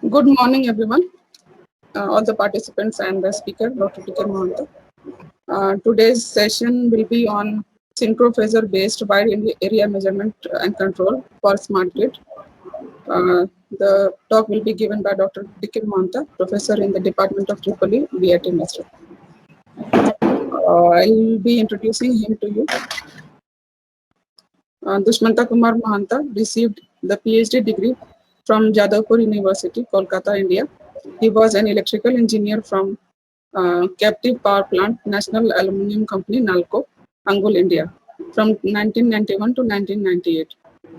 Good morning, everyone, all the participants and the speaker, Dr. Mohanta. Today's session will be on synchrophasor-based wide area measurement and control for smart grid. The talk will be given by Dr. Mohanta, professor in the Department of Tripoli, BIT Master. I'll be introducing him to you. Dushmanta Kumar Mohanta received the PhD degree from Jadavpur University, Kolkata, India. He was an electrical engineer from Captive Power Plant, National Aluminium Company, Nalco, Angul, India, from 1991 to 1998.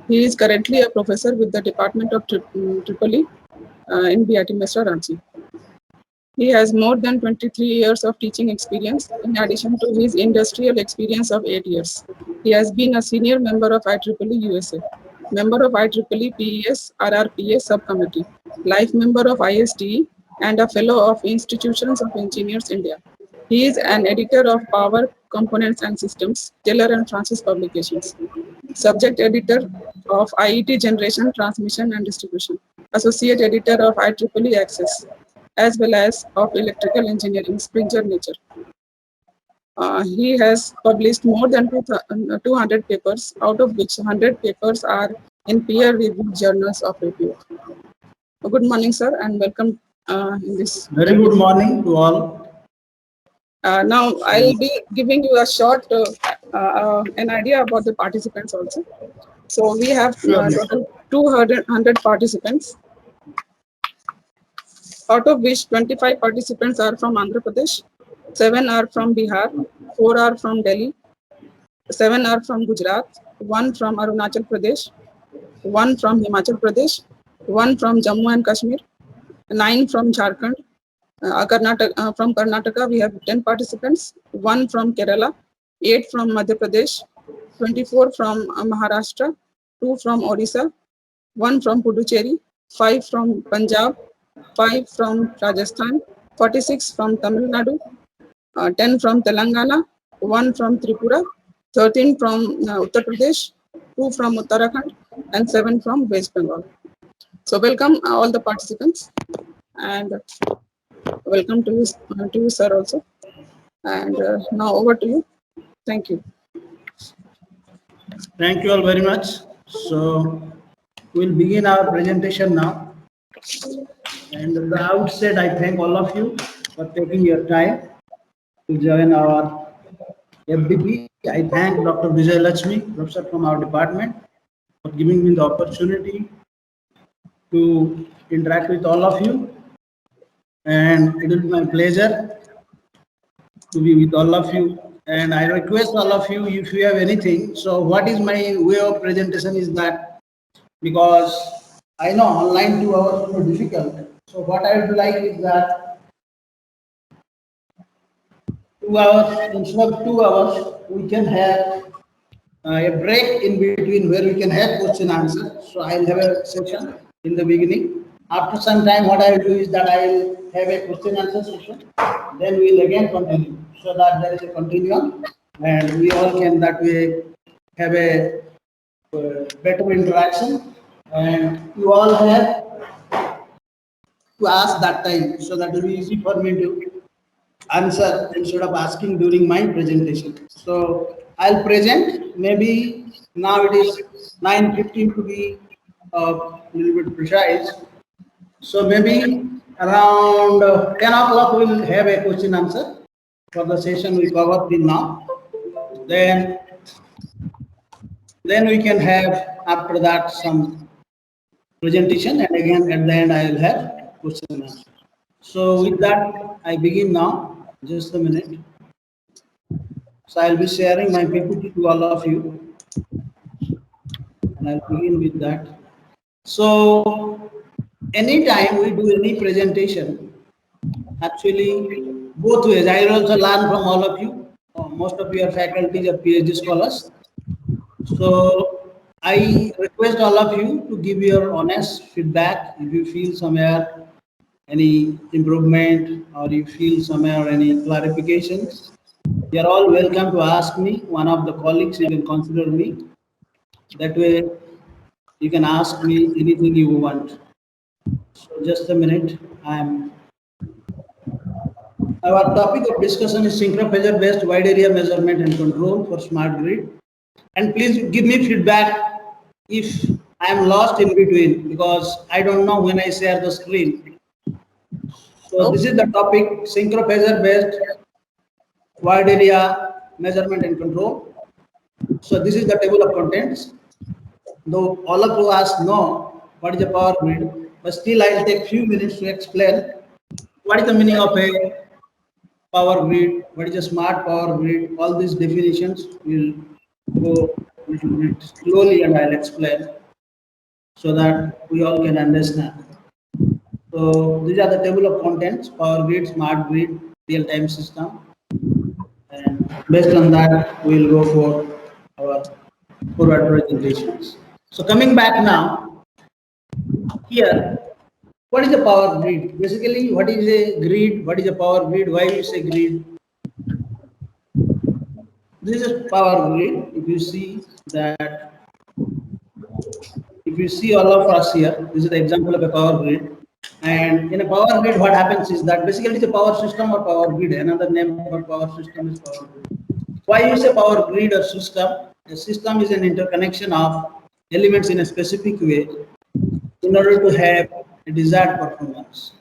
He is currently a professor with the Department of Tripoli in BIT Mesra, Ranchi. He has more than 23 years of teaching experience in addition to his industrial experience of 8 years. He has been a senior member of IEEE USA, member of IEEE PES RRPA subcommittee, life member of ISTE, and a fellow of Institutions of Engineers India. He is an editor of Power Components and Systems, Taylor and Francis Publications, subject editor of IET Generation, Transmission and Distribution, associate editor of IEEE Access, as well as of Electrical Engineering, Springer Nature. He has published more than 200 papers, out of which 100 papers are in peer-reviewed journals of review. Good morning, sir, and welcome in this. Very good morning to all. Now, I'll be giving you a short an idea about the participants also. So we have total 200 participants, out of which 25 participants are from Andhra Pradesh, 7 are from Bihar, 4 are from Delhi, 7 are from Gujarat, 1 from Arunachal Pradesh, 1 from Himachal Pradesh, 1 from Jammu and Kashmir, 9 from Jharkhand. From Karnataka, we have 10 participants, 1 from Kerala, 8 from Madhya Pradesh, 24 from Maharashtra, 2 from Odisha, 1 from Puducherry, 5 from Punjab, 5 from Rajasthan, 46 from Tamil Nadu, 10 from Telangana, 1 from Tripura, 13 from Uttar Pradesh, 2 from Uttarakhand, and 7 from West Bengal. So welcome all the participants, and welcome to you, sir, also. And now over to you. Thank you. Thank you all very much. So we'll begin our presentation now. And at the outset, I thank all of you for taking your time to join our FDP. I thank Dr. Vijay Lakshmi, professor from our department, for giving me the opportunity to interact with all of you. And it will be my pleasure to be with all of you. And I request all of you, if you have anything. So what is my way of presentation is that, because I know online 2 hours is difficult. So what I would like is that 2 hours, instead of 2 hours, we can have a break in between where we can have question answer. So I'll have a session in the beginning. After some time, what I will do is that I will have a question answer session. Then we will again continue, so that there is a continuum, and we all can that way have a better interaction. And you all have to ask that time, so that will be easy for me to answer instead of asking during my presentation. So I'll present. Maybe now it is 9:15 to be a little bit precise. So maybe around 10 o'clock we'll have a question answer for the session we covered till now. Then we can have after that some presentation, and again at the end I will have question and answer. So with that I begin now. Just a minute. So I'll be sharing my PPT to all of you, and I'll begin with that. So anytime we do any presentation, actually both ways, I will also learn from all of you. Most of you are faculty or PhD scholars. So I request all of you to give your honest feedback if you feel somewhere any improvement, or you feel somewhere any clarification. You are all welcome to ask me. One of the colleagues, you can consider me. That way you can ask me anything you want. So just a minute. Our topic of discussion is synchrophasor based wide area measurement and control for smart grid. And please give me feedback if I am lost in between because I don't know when I share the screen. So this is the topic synchrophasor based wide area measurement and control. So this is the table of contents. Though all of us know what is a power grid, but still I'll take few minutes to explain what is the meaning of a power grid, what is a smart power grid, all these definitions will go a little bit slowly and I'll explain so that we all can understand. So these are the table of contents, power grid, smart grid, real-time system, and based on that we'll go for our forward presentations. So coming back now, here, what is a power grid? Basically, what is a grid? What is a power grid? Why we say grid? This is power grid. That, if you see all of us here, this is the example of a power grid. And in a power grid, what happens is that basically the power system or power grid, another name for power system is power grid. Why you say power grid or system? A system is an interconnection of elements in a specific way in order to have a desired performance.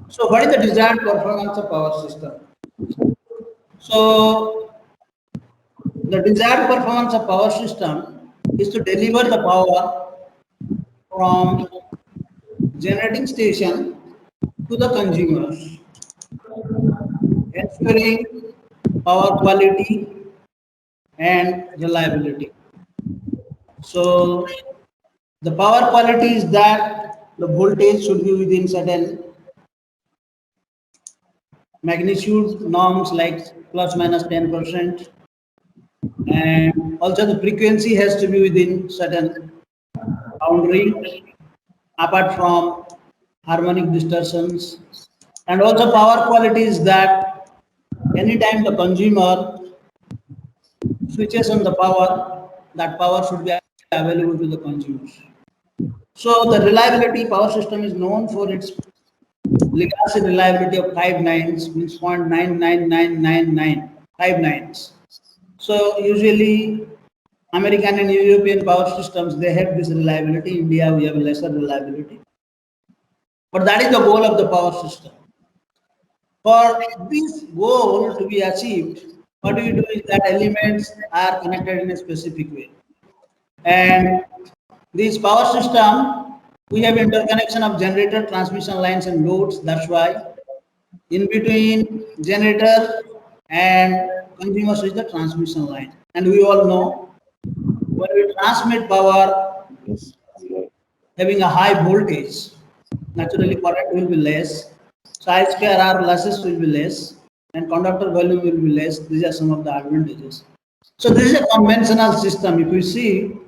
So what is the desired performance of power system? So the desired performance of power system is to deliver the power from generating station to the consumers, ensuring power quality and reliability. So the power quality is that the voltage should be within certain magnitude norms like plus minus 10%, and also the frequency has to be within certain boundary apart from harmonic distortions, and also power quality is that anytime the consumer switches on the power, that power should be available to the consumers. So the reliability power system is known for its legacy reliability of 5 nines, means 0.99999 5 nines. So usually American and European power systems, they have this reliability. India, we have lesser reliability. But that is the goal of the power system. For this goal to be achieved, what we do is that elements are connected in a specific way. And this power system, we have interconnection of generator, transmission lines and loads. That's why in between generator and consumers is the transmission line. And we all know when we transmit power having a high voltage, naturally current will be less, so I square R losses will be less, and conductor volume will be less. These are some of the advantages. So this is a conventional system. If you see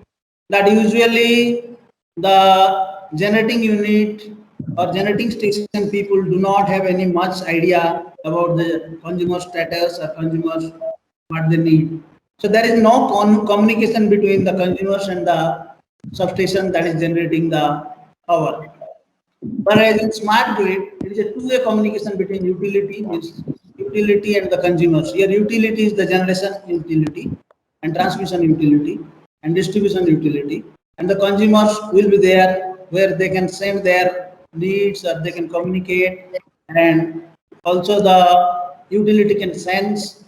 that usually the generating unit or generating station people do not have any much idea about the consumer status or consumers what they need. So there is no communication between the consumers and the substation that is generating the power. Whereas in smart grid, it is a two-way communication between utility, means utility and the consumers. Here utility is the generation utility and transmission utility and distribution utility. And the consumers will be there where they can send their needs or they can communicate, and also the utility can sense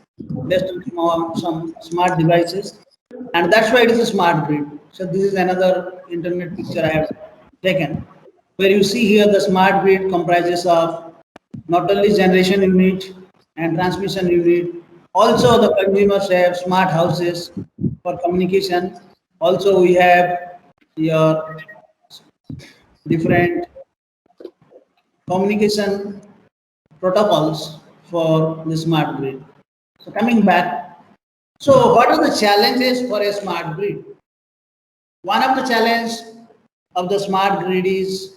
based on some smart devices, and that's why it is a smart grid. So this is another internet picture I have taken, where you see here the smart grid comprises of not only generation unit and transmission unit, also the consumers have smart houses for communication. Also we have your different communication protocols for the smart grid. So coming back, so what are the challenges for a smart grid? One of the challenges of the smart grid is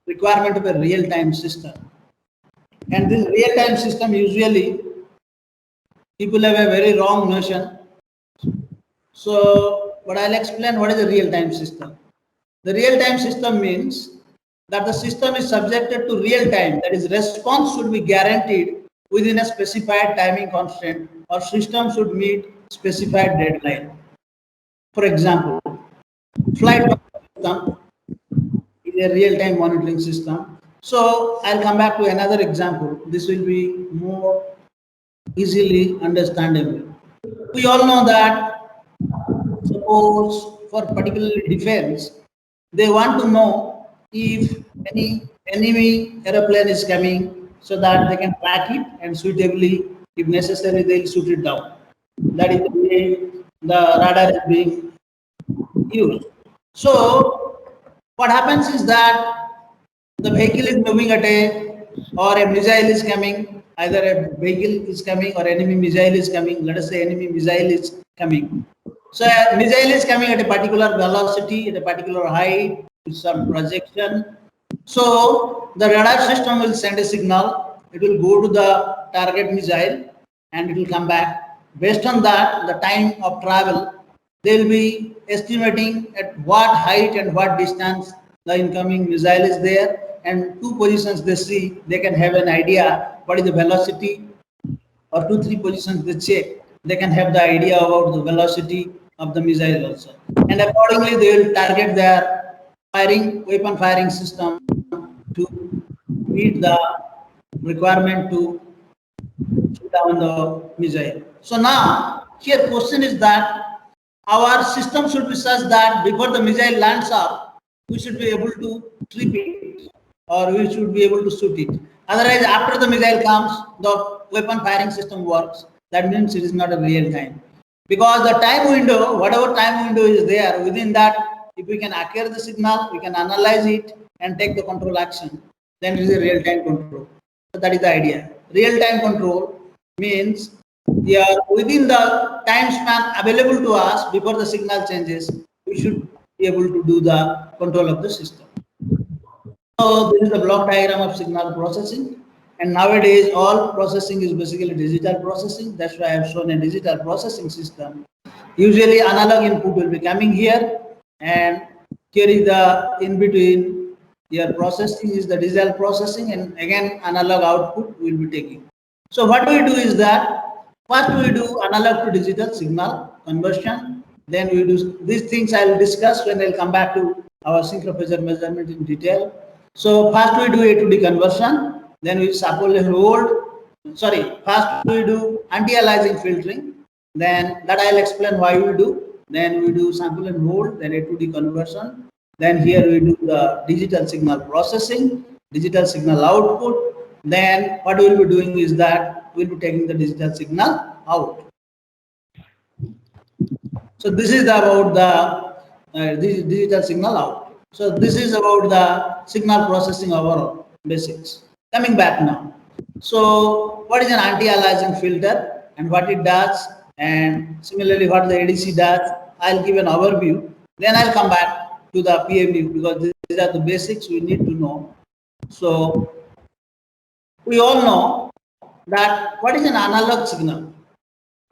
requirement of a real-time system. And this real-time system, usually people have a very wrong notion. So, but I'll explain what is a real-time system. The real-time system means that the system is subjected to real time, that is, response should be guaranteed within a specified timing constraint, or system should meet specified deadline. For example, flight system is a real-time monitoring system. So I'll come back to another example. This will be more easily understandable. We all know that suppose for particularly defense, they want to know if any enemy aeroplane is coming so that they can track it and suitably, if necessary, they'll shoot it down. That is the way the radar is being used. So what happens is that the vehicle is moving at a, or a missile is coming, either a vehicle is coming or enemy missile is coming. Let us say enemy missile is coming. So a missile is coming at a particular velocity, at a particular height, with some projection. So the radar system will send a signal. It will go to the target missile and it will come back. Based on that, the time of travel, they will be estimating at what height and what distance the incoming missile is there, and two positions they see, they can have an idea what is the velocity, or two, three positions they check, they can have the idea about the velocity of the missile also. And accordingly, they will target their weapon firing system to meet the requirement to shoot down the missile. So now, here question is that our system should be such that before the missile lands up, we should be able to trip it, or we should be able to shoot it. Otherwise, after the missile comes, the weapon firing system works. That means it is not a real time. Because the time window, whatever time window is there, within that, if we can acquire the signal, we can analyze it and take the control action, then it is a real time control. So that is the idea. Real time control means within the time span available to us before the signal changes, we should be able to do the control of the system. So this is the block diagram of signal processing. And nowadays all processing is basically digital processing. That's why I have shown a digital processing system. Usually analog input will be coming here, and here is the in between. Your processing is the digital processing, and again analog output will be taking. So what we do is that first we do analog to digital signal conversion. Then we do these things I will discuss when I'll come back to our synchro phasor measurement in detail. So first we do A to D conversion, then we sample and hold. Sorry, first we do anti-aliasing filtering. Then that I'll explain why we do. Then we do sample and hold, then A to D conversion. Then here we do the digital signal processing, digital signal output. Then what we'll be doing is that we'll be taking the digital signal out. So this is about the digital signal out. So this is about the signal processing overall basics. Coming back now. So what is an anti-aliasing filter and what it does, and similarly what the ADC does, I'll give an overview. Then I'll come back to the PMU because these are the basics we need to know. So we all know that what is an analog signal?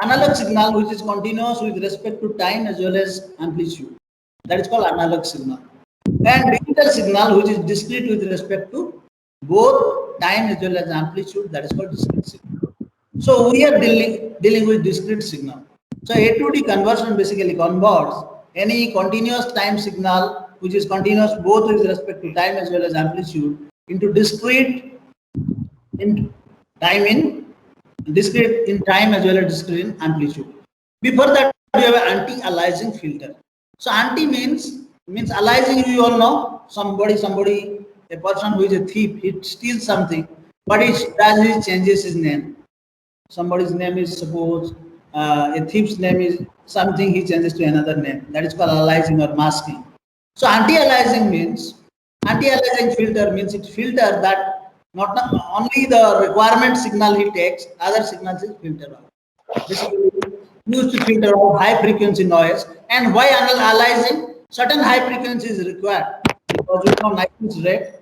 Analog signal which is continuous with respect to time as well as amplitude. That is called analog signal. And digital signal which is discrete with respect to both time as well as amplitude, that is called discrete signal. So we are dealing with discrete signal. So A to D conversion basically converts any continuous time signal which is continuous both with respect to time as well as amplitude into discrete in time as well as discrete in amplitude. Before that we have an anti-aliasing filter. So anti means aliasing, you all know, somebody, a person who is a thief, he steals something. What he does is changes his name. Somebody's name is suppose a thief's name is something, he changes to another name. That is called aliasing or masking. So anti-aliasing filter means it filter that not only the requirement signal he takes, other signals is filtered out. Basically used to filter out high frequency noise. And why aliasing? Certain high frequency is required because you know Newton's rate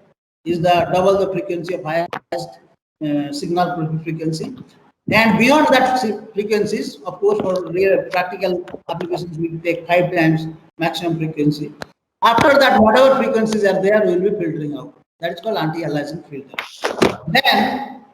is the double the frequency of highest signal frequency. And beyond that frequencies, of course, for real practical applications, we take 5 times maximum frequency. After that, whatever frequencies are there, we will be filtering out. That is called anti-aliasing filter. Then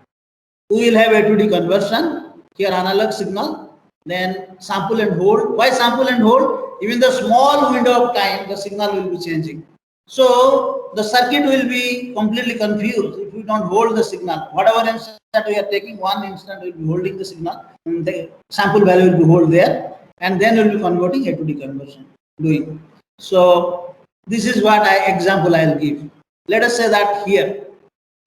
we will have A to D conversion. Here analog signal, then sample and hold. Why sample and hold? Even the small window of time, the signal will be changing. So the circuit will be completely confused if we don't hold the signal. Whatever instant that we are taking, one instant will be holding the signal, and the sample value will be hold there, and then we will be converting A to D conversion doing. So this is what example I will give. Let us say that here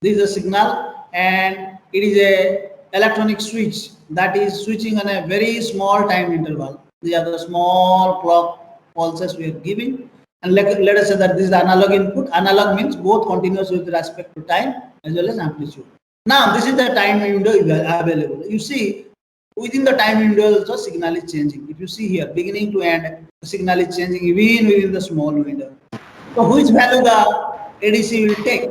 this is a signal and it is a electronic switch that is switching on a very small time interval. These are the small clock pulses we are giving, and let us say that this is the analog input. Analog means both continuous with respect to time as well as amplitude. Now this is the time window available. You see within the time window also signal is changing. If you see here beginning to end, the signal is changing even within the small window. So which value the ADC will take?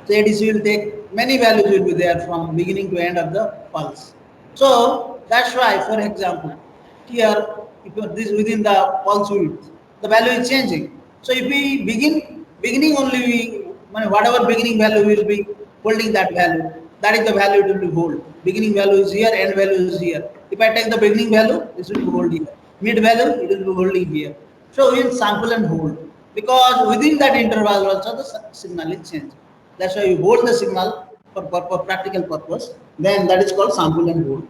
So ADC will take many values will be there from beginning to end of the pulse. So that's why, for example, here if this within the pulse width, the value is changing. So if we beginning only whatever beginning value will be holding that value, that is the value it will be hold. Beginning value is here, end value is here. If I take the beginning value, this will be hold here. Mid value, it will be holding here. So we will sample and hold because within that interval also the signal is changing. That's why you hold the signal for practical purpose. Then that is called sample and hold.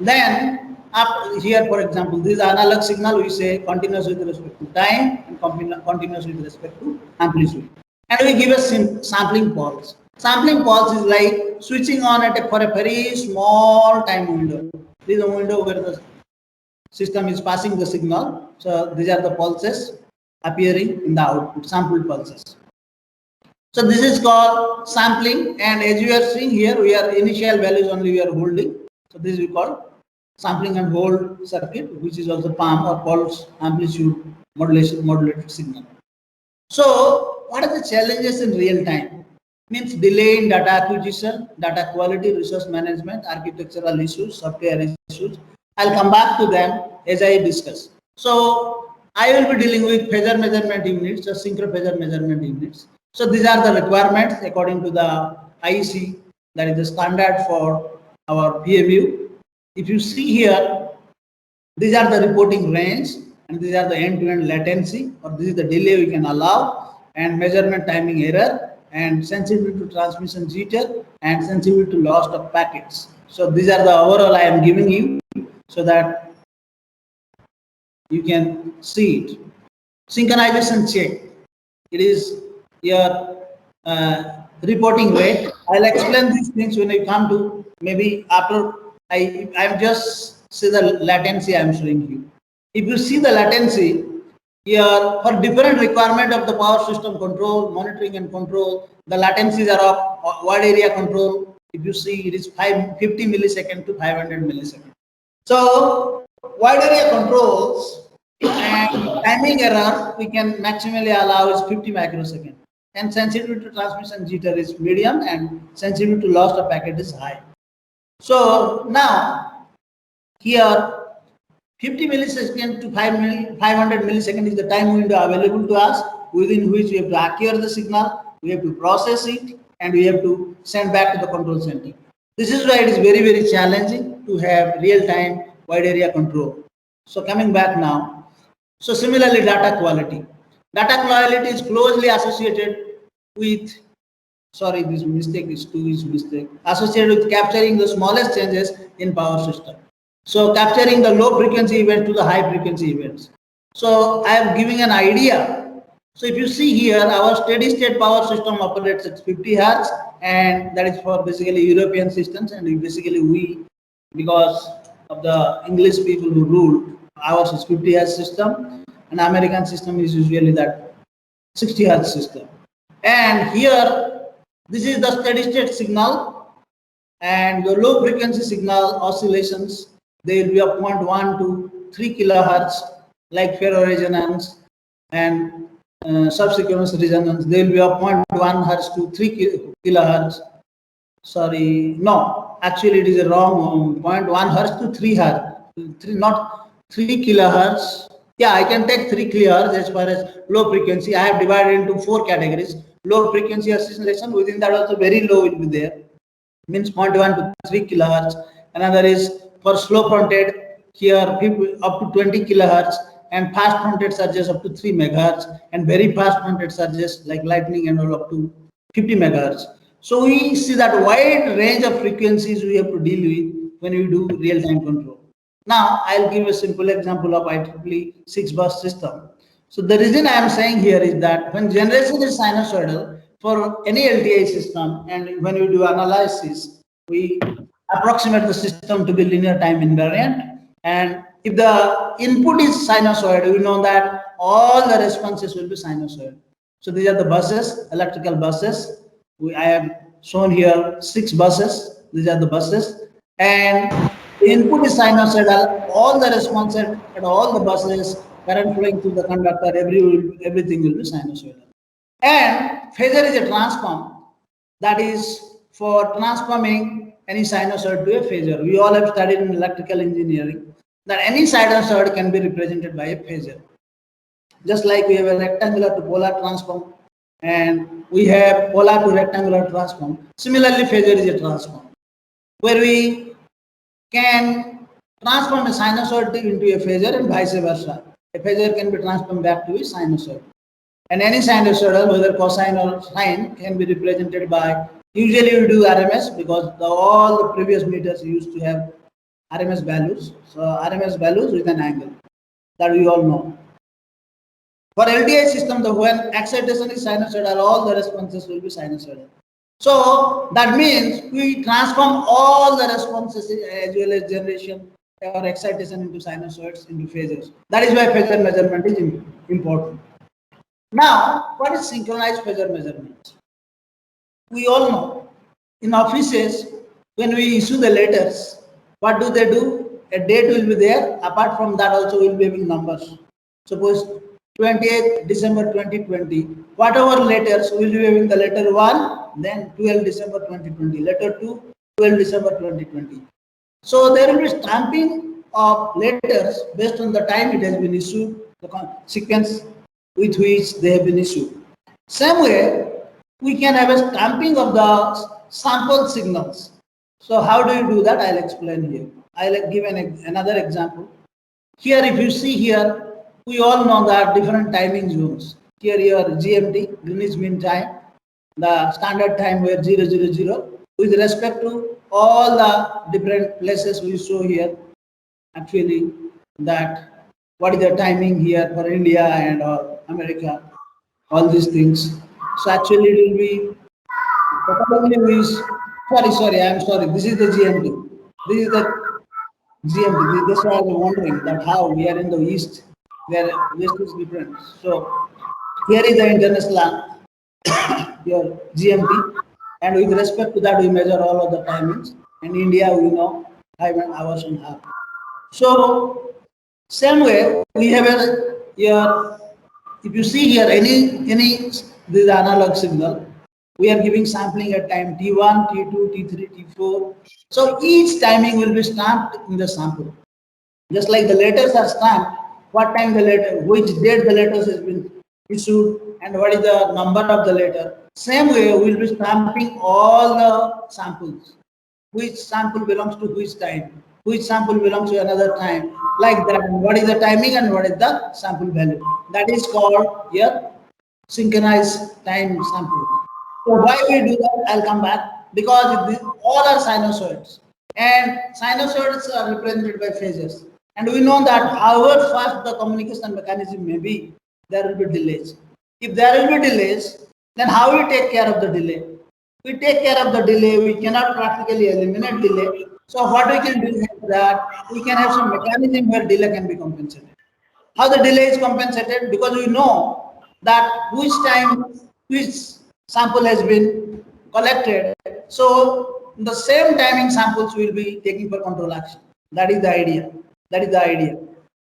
Then after here, for example, this analog signal we say continuous with respect to time and continuous with respect to amplitude. And we give a sampling pulse. Sampling pulse is like switching on for a very small time window. This is a window where the system is passing the signal. So these are the pulses appearing in the output, sample pulses. So this is called sampling, and as you are seeing here, we are initial values only we are holding. So this we call sampling and hold circuit, which is also PAM or pulse amplitude modulated signal. So what are the challenges in real time? Means delay in data acquisition, data quality, resource management, architectural issues, software issues. I'll come back to them as I discuss. So I will be dealing with phasor measurement units or synchro phasor measurement units. So these are the requirements according to the IEC, that is the standard for our PMU. If you see here, these are the reporting range and these are the end-to-end latency, or this is the delay we can allow, and measurement timing error, and sensitivity to transmission jitter, and sensitivity to loss of packets. So these are the overall I am giving you so that you can see it. Synchronization check. It is your reporting rate. I'll explain these things when I come to maybe after I'm just see the latency I'm showing you. If you see the latency here for different requirement of the power system control, monitoring and control, the latencies are of wide area control. If you see it is 50 millisecond to 500 millisecond. So wide area controls and timing error we can maximally allow is 50 microsecond, and sensitivity to transmission jitter is medium, and sensitivity to loss of packet is high. So now here 50 millisecond to 500 millisecond is the time window available to us within which we have to acquire the signal, we have to process it, and we have to send back to the control center. This is why it is very challenging to have real-time wide area control. So coming back now, so similarly data quality. Data quality is closely associated with, sorry, this mistake is mistake, associated with capturing the smallest changes in power system. So capturing the low frequency event to the high frequency events. So I am giving an idea. So if you see here, our steady state power system operates at 50 Hertz, and that is for basically European systems, and we, because of the English people who ruled, ours is 50 Hertz system, and American system is usually that 60 Hertz system. And here, this is the steady state signal, and your low frequency signal oscillations, they will be of 0.1 to 3 kilohertz, like ferroresonance and subsequent resonance. They will be of 0.1 hertz to 3 kilohertz. Sorry, no, actually it is a wrong 0.1 hertz to 3 hertz, not 3 kilohertz. Yeah, I can take 3 kilohertz as far as low frequency. I have divided into 4 categories: low frequency oscillation. Within that also very low will be there, means 0.1 to 3 kilohertz. Another is for slow fronted, here people up to 20 kilohertz, and fast fronted surges up to 3 megahertz, and very fast fronted surges like lightning and all up to 50 megahertz. So we see that wide range of frequencies we have to deal with when we do real time control. Now I'll give a simple example of IEEE 6 bus system. So the reason I am saying here is that when generation is sinusoidal for any LTI system, and when we do analysis, we approximate the system to be linear time invariant. And if the input is sinusoid, we know that all the responses will be sinusoid. So these are the buses, electrical buses. I have shown here 6 buses. These are the buses. And the input is sinusoidal. All the responses at all the buses, current flowing through the conductor, everything will be sinusoidal. And phasor is a transform, that is for transforming any sinusoid to a phasor. We all have studied in electrical engineering that any sinusoid can be represented by a phasor. Just like we have a rectangular to polar transform, and we have polar to rectangular transform. Similarly, phasor is a transform, where we can transform a sinusoid into a phasor and vice versa. A phasor can be transformed back to a sinusoid. And any sinusoidal, whether cosine or sine, can be represented by, usually we do RMS because all the previous meters used to have RMS values. So RMS values with an angle that we all know. For LTI system, when excitation is sinusoidal, all the responses will be sinusoidal. So that means we transform all the responses as well as generation or excitation into sinusoids into phasors. That is why phasor measurement is important. Now, what is synchronized phasor measurement? We all know in offices, when we issue the letters, what do they do? A date will be there. Apart from that, also we will be having numbers. Suppose 28th December 2020. Whatever letters, we will be having the letter 1, then 12 December 2020. Letter 2, 12 December 2020. So there will be stamping of letters based on the time it has been issued, the sequence with which they have been issued. Same way, we can have a stamping of the sample signals. So how do you do that? I'll explain here. I'll give another example. Here, if you see here, we all know that different timing zones. Here your GMT, Greenwich Mean Time, the standard time where 000, with respect to all the different places we show here, actually that what is the timing here for India and America, all these things. So actually it will be probably I'm sorry, this is the GMT. This is the GMT. That's why I was wondering that how we are in the east, where west is different. So here is the international your GMT, and with respect to that we measure all of the timings. In India we know 5 hours and a half. So same way we have a here. If you see here any this analog signal, we are giving sampling at time T1, T2, T3, T4. So each timing will be stamped in the sample. Just like the letters are stamped, what time the letter, which date the letters has been issued, and what is the number of the letter. Same way, we will be stamping all the samples. Which sample belongs to which time, which sample belongs to another time, like that. What is the timing and what is the sample value? That is called here synchronized time sample. So why we do that? I'll come back because all are sinusoids, and sinusoids are represented by phases. And we know that however fast the communication mechanism may be, there will be delays. If there will be delays, then how we take care of the delay? We take care of the delay. We cannot practically eliminate delay. So what we can do is that we can have some mechanism where delay can be compensated. How the delay is compensated? Because we know that which time which sample has been collected. So the same timing samples will be taking for control action. That is the idea. That is the idea.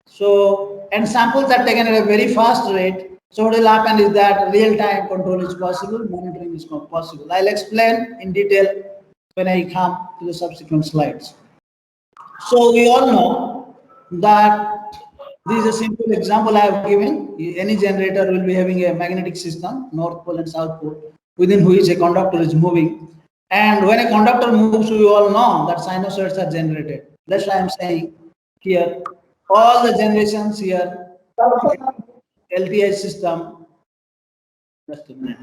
So, and samples are taken at a very fast rate. So what will happen is that real-time control is possible, monitoring is not possible. I'll explain in detail when I come to the subsequent slides. So we all know that This is a simple example I have given. Any generator will be having a magnetic system, north pole and south pole, within which a conductor is moving. And when a conductor moves, we all know that sinusoids are generated. That's why I'm saying here, all the generations here, LTI system. Just a minute.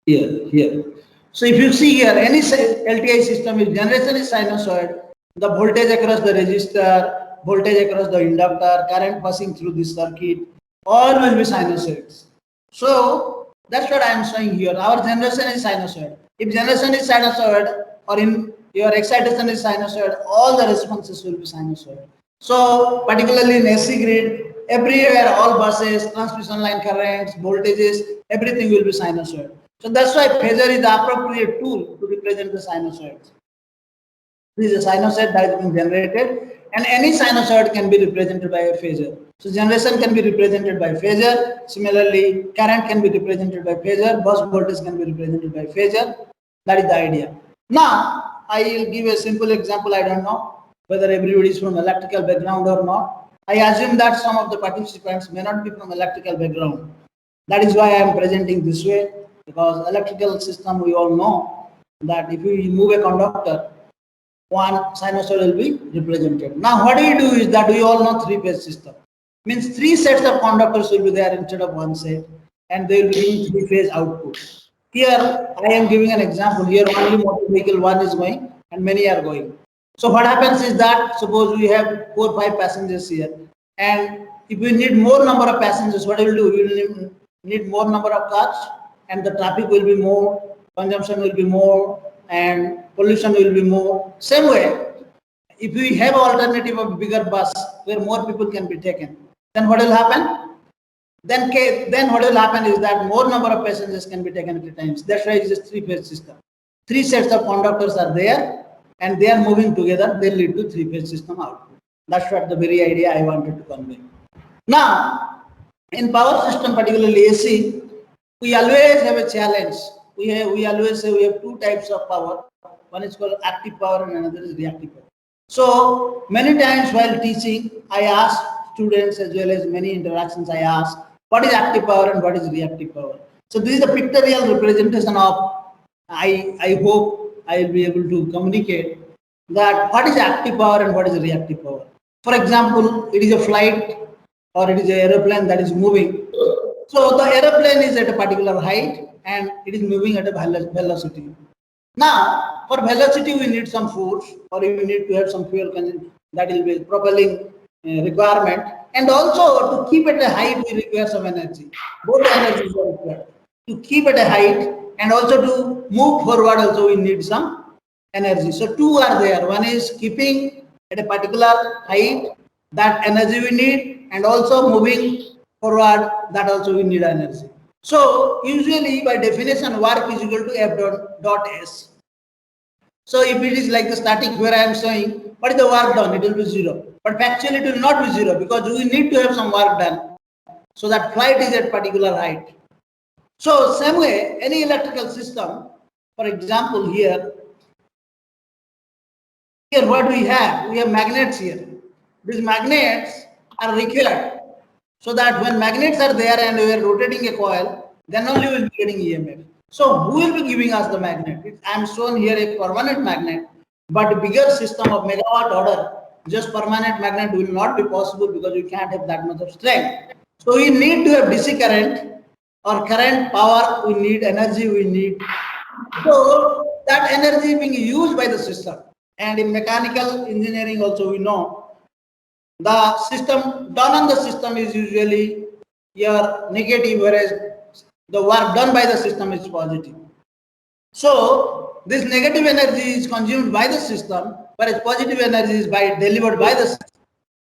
Here. So if you see here, any LTI system, if generation is sinusoid, the voltage across the resistor, voltage across the inductor, current passing through this circuit, all will be sinusoids. So that's what I am showing here. Our generation is sinusoid. If generation is sinusoid, or in your excitation is sinusoid, all the responses will be sinusoid. So particularly in AC grid, everywhere all buses, transmission line currents, voltages, everything will be sinusoid. So that's why phasor is the appropriate tool to represent the sinusoids. This is a sinusoid that is being generated, and any sinusoid can be represented by a phasor. So generation can be represented by phasor. Similarly, current can be represented by phasor. Bus voltage can be represented by phasor. That is the idea. Now, I will give a simple example. I don't know whether everybody is from electrical background or not. I assume that some of the participants may not be from electrical background. That is why I am presenting this way, because electrical system, we all know that if we move a conductor, one sinusoid will be represented. Now what we do is that we all know three-phase system. Means three sets of conductors will be there instead of one set, and they will be giving three-phase output. Here I am giving an example. Here only motor vehicle one is going and many are going. So what happens is that suppose we have 4-5 passengers here, and if we need more number of passengers, what we will do? We will need more number of cars, and the traffic will be more, consumption will be more, and pollution will be more. Same way, if we have alternative of bigger bus where more people can be taken, then what will happen? Then what will happen is that more number of passengers can be taken at a time. That's why it's a three-phase system. Three sets of conductors are there, and they are moving together. They lead to three-phase system output. That's what the very idea I wanted to convey. Now, in power system, particularly AC, we always have a challenge. We always say we have two types of power. One is called active power and another is reactive power. So many times while teaching, I ask students, as well as many interactions, I ask what is active power and what is reactive power. So this is a pictorial representation of, I hope I will be able to communicate that what is active power and what is reactive power. For example, it is a flight or it is an aeroplane that is moving. So the aeroplane is at a particular height and it is moving at a velocity. Now, for velocity, we need some force, or we need to have some fuel that will be propelling requirement, and also to keep at a height, we require some energy. Both the energies are required. To keep at a height and also to move forward, also we need some energy. So two are there. One is keeping at a particular height, that energy we need, and also moving forward, that also we need energy. So usually by definition, work is equal to F dot S. So if it is like the static where I am showing, what is the work done? It will be zero. But actually it will not be zero, because we need to have some work done. So that flight is at particular height. So same way, any electrical system, for example here what we have magnets here. These magnets are required, so that when magnets are there and we are rotating a coil, then only we will be getting EMF. So who will be giving us the magnet? I am shown here a permanent magnet, but bigger system of megawatt order, just permanent magnet will not be possible, because we can't have that much of strength. So we need to have DC current or current power, we need energy, we need. So that energy being used by the system. And in mechanical engineering also we know the system done on the system is usually your negative, whereas the work done by the system is positive. So this negative energy is consumed by the system, whereas positive energy is delivered by the system.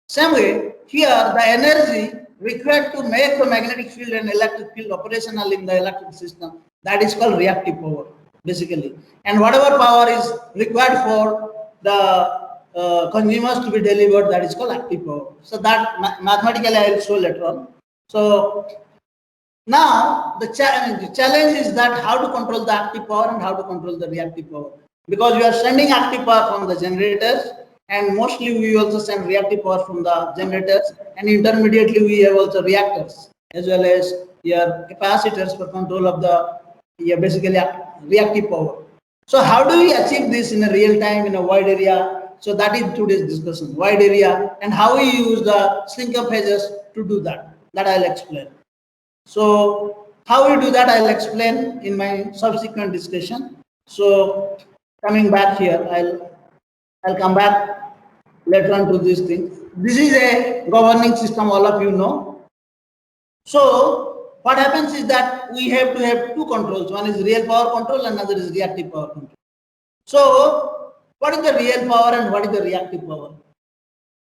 Same way, here the energy required to make the magnetic field and electric field operational in the electric system, that is called reactive power, basically. And whatever power is required for the consumers to be delivered, that is called active power. So that mathematically I will show later on. So now the challenge is that how to control the active power and how to control the reactive power. because we are sending active power from the generators, and mostly we also send reactive power from the generators, and intermediately we have also reactors as well as your capacitors for control of the basically reactive power. So how do we achieve this in a real time in a wide area? So that is today's discussion, wide area, and how we use the slinker phases to do that. That I'll explain. So how we do that, I'll explain in my subsequent discussion. So coming back here, I'll come back later on to this thing. This is a governing system, all of you know. So what happens is that we have to have two controls. One is real power control, another is reactive power control. So what is the real power and what is the reactive power?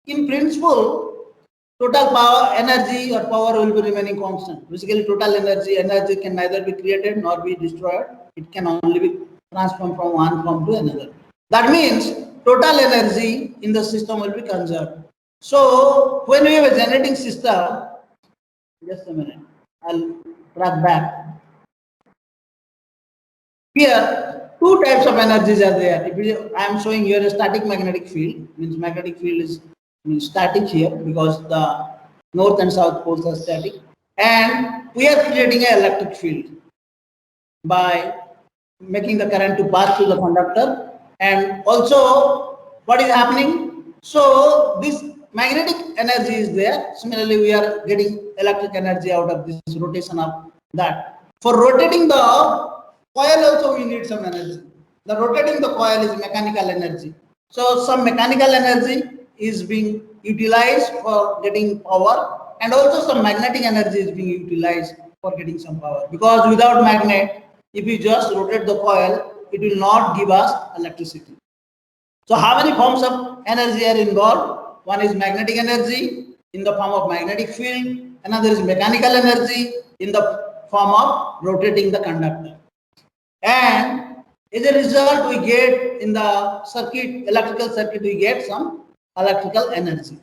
In principle, total power, energy or power will be remaining constant. Basically, total energy can neither be created nor be destroyed. It can only be transformed from one form to another. That means total energy in the system will be conserved. So when we have a generating system, just a minute, I'll track back. Here, two types of energies are there. I am showing here a static magnetic field, means magnetic field is static here because the north and south poles are static. And we are creating an electric field by making the current to pass through the conductor. And also, what is happening? So, this magnetic energy is there. Similarly, we are getting electric energy out of this rotation of that. For rotating the coil also we need some energy. The rotating the coil is mechanical energy. So some mechanical energy is being utilized for getting power, and also some magnetic energy is being utilized for getting some power. Because without magnet, if we just rotate the coil, it will not give us electricity. So how many forms of energy are involved? One is magnetic energy in the form of magnetic field, another is mechanical energy in the form of rotating the conductor. And as a result, we get in the circuit, electrical circuit, we get some electrical energy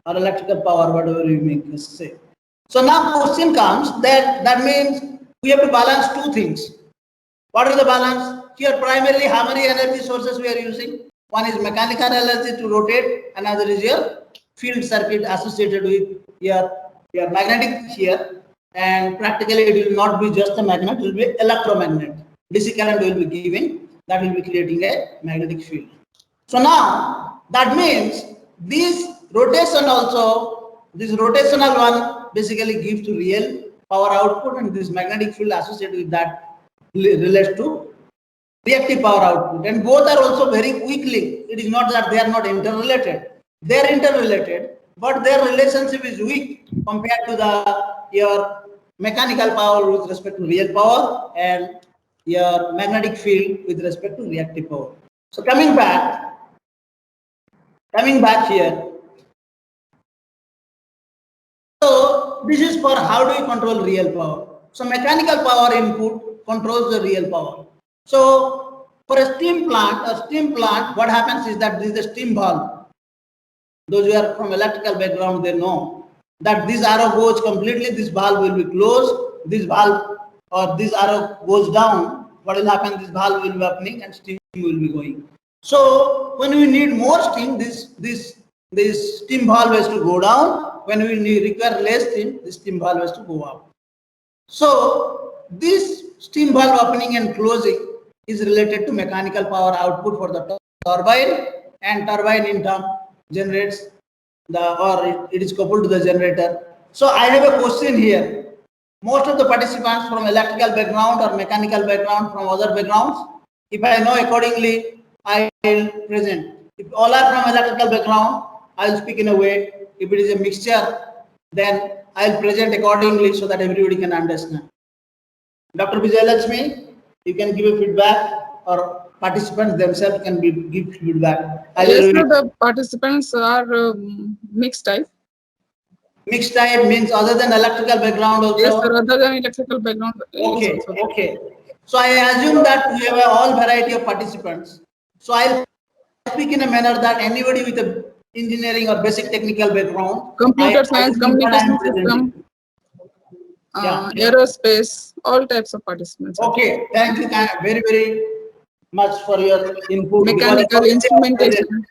or electrical power, whatever we make us say. So now question comes that means we have to balance two things. What is the balance? Here primarily how many energy sources we are using? One is mechanical energy to rotate, another is your field circuit associated with your magnetic here, and practically it will not be just a magnet, it will be electromagnet. DC current will be giving, that will be creating a magnetic field. So now that means this rotation also, this rotational one basically gives to real power output, and this magnetic field associated with that relates to reactive power output, and both are also very weak link. It is not that they are not interrelated. They are interrelated, but their relationship is weak compared to your mechanical power with respect to real power and your magnetic field with respect to reactive power. So coming back here. So this is for how do you control real power. So mechanical power input controls the real power. So for a steam plant, what happens is that this is a steam valve. Those who are from electrical background, they know that this arrow goes completely, this valve will be closed, this valve or this arrow goes down, what will happen? This valve will be opening and steam will be going. So when we need more steam, this steam valve has to go down. When we require less steam, this steam valve has to go up. So this steam valve opening and closing is related to mechanical power output for the turbine, and turbine in turn generates it is coupled to the generator. So I have a question here. Most of the participants from electrical background or mechanical background from other backgrounds, if I know accordingly, I will present. If all are from electrical background, I will speak in a way. If it is a mixture, then I will present accordingly so that everybody can understand. Dr. Vijayalakshmi, you can give a feedback, or participants themselves can give feedback. Yes, sir, the participants are mixed type. Mixed type means other than electrical background also? Yes, sir, other than electrical background. Okay, okay. So I assume that we have all variety of participants. So I'll speak in a manner that anybody with a engineering or basic technical background, computer science, communication system, aerospace, all types of participants. Okay, thank you. Very, very much for your input because Mechanical instrumentation.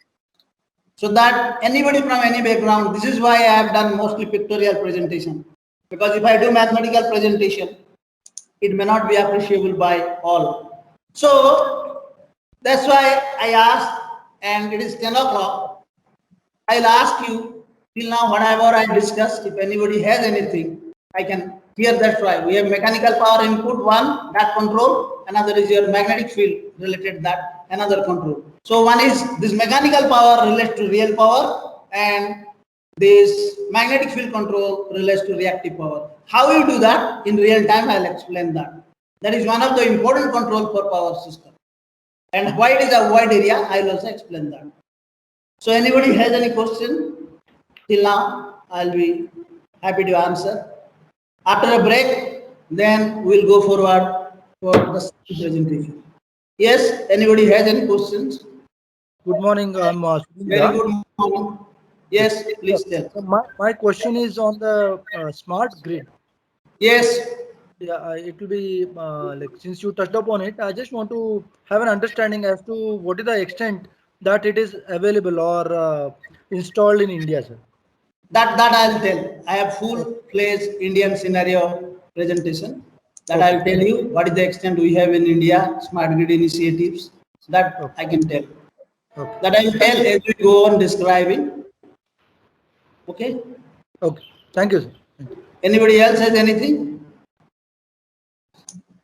so that anybody from any background, this is why I have done mostly pictorial presentation. Because if I do mathematical presentation, it may not be appreciable by all. So that's why I asked, and it is 10 o'clock. I'll ask you till now whatever I discussed. If anybody has anything, I can hear. That's why we have mechanical power input one, that control. Another is your magnetic field related, that another control. So one is this mechanical power relates to real power, and this magnetic field control relates to reactive power. How you do that in real time, I'll explain that. That is one of the important control for power system. And why it is a wide area, I'll also explain that. So anybody has any question till now, I'll be happy to answer. After a break, then we'll go forward for the presentation. Yes, anybody has any questions? Good morning. I'm Very Surendra. good morning. Yes, please tell. So my question is on the smart grid. Yes, Yeah, it will be like since you touched upon it, I just want to have an understanding as to what is the extent that it is available or installed in India, sir. that I'll tell. I have full-fledged Indian scenario presentation. That Okay. I'll tell you what is the extent we have in India smart grid initiatives. That Okay. I can tell. Okay. That I will Thank tell you. as we go on describing. Okay. Okay. Thank you, sir. Thank you. Anybody else has anything?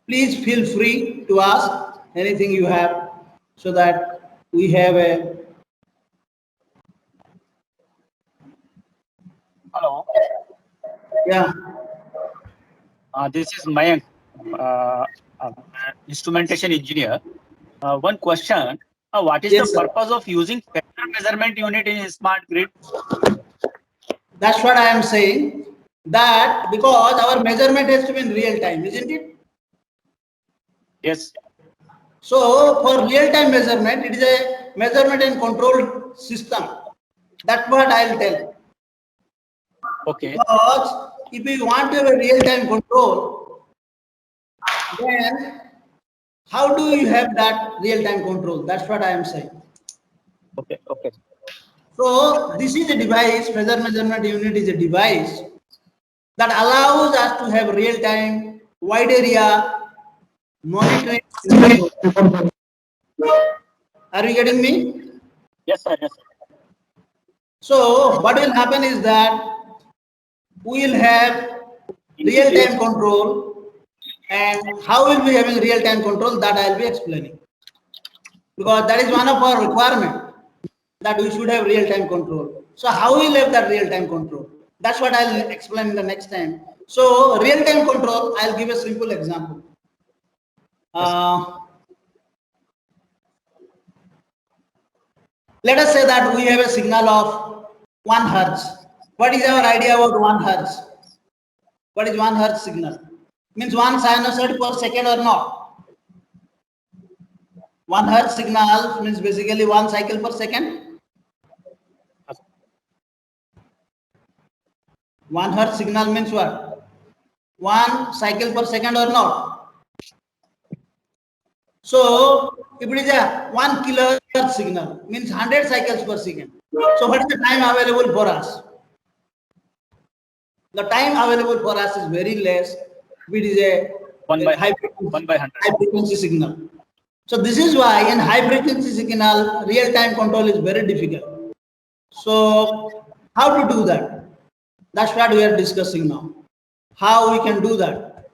Please feel free to ask anything you have so that we have a. Hello, Yeah. this is Mayank, uh, uh, instrumentation engineer. One question: what is the Yes, sir. purpose of using pressure measurement unit in a smart grid? That's what I am saying. That because our measurement has to be in real time, isn't it? Yes. So for real time measurement, it is a measurement and control system. That's what I'll tell. Okay. Because if you want to have a real time control, then how do you have that real time control? That's what I am saying. Okay. Okay. So this is a device, pressure measurement unit is a device that allows us to have real time, wide area monitoring and control. Are you getting me? Yes, sir. Yes, sir. So what will happen is that we will have real time control, and how will we having real time control, that I will be explaining, because that is one of our requirement, that we should have real time control. So how we will have that real time control, that's what I'll explain in the next time. So real time control, I'll give a simple example. Yes, sir. uh, Let us say that we have a signal of 1 hertz. What is our idea about 1 hertz? What is 1 hertz signal? Means 1 sinusoid per second or not? 1 hertz signal means basically 1 cycle per second. 1 hertz signal means what? 1 cycle per second or not? So if it is a 1 kilohertz signal, means 100 cycles per second. So what is the time available for us? The time available for us is very less if it is One a by one by hundred. high frequency signal. So this is why in high frequency signal, real time control is very difficult. So how to do that? That's what we are discussing now. How we can do that?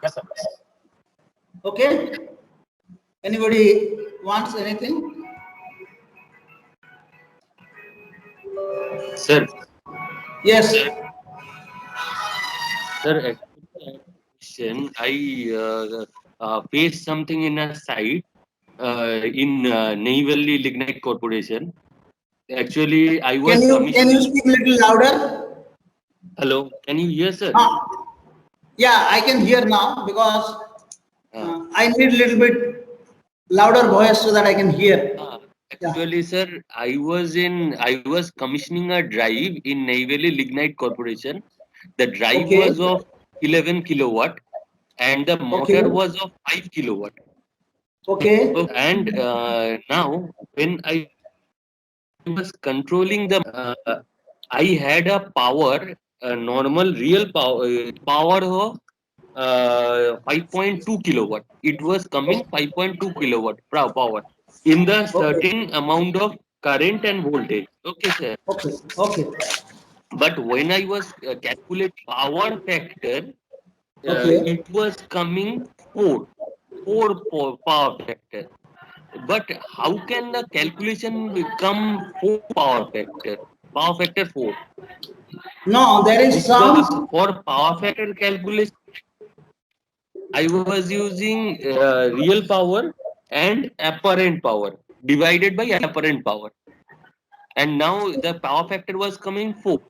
Yes, sir. Okay? Anybody wants anything? Sir, Yes. sir, actually, I have a question. I faced something in a site in Neyveli Lignite Corporation. Actually, I was Can you commissioning. speak a little louder? Hello, can you hear, sir? Yeah, I can hear now because Uh, I need a little bit louder voice so that I can hear. uh, Yeah. actually, sir, I was commissioning a drive in Neyveli Lignite Corporation. The drive Okay. was of 11 kilowatt and the Okay. motor was of 5 kilowatt. Okay. So, and now when I was controlling the, I had a power, a normal real power of 5.2 kilowatt. It was coming 5.2 kilowatt power in the Okay. certain amount of current and voltage. Okay, sir. Okay. Okay. But when I was calculate power factor, Okay. it was coming 4 power factor. But how can the calculation become 4 power factor? Power factor 4. No, there is Because some. for power factor calculation, I was using real power and apparent power divided by apparent power. And now the power factor was coming 4.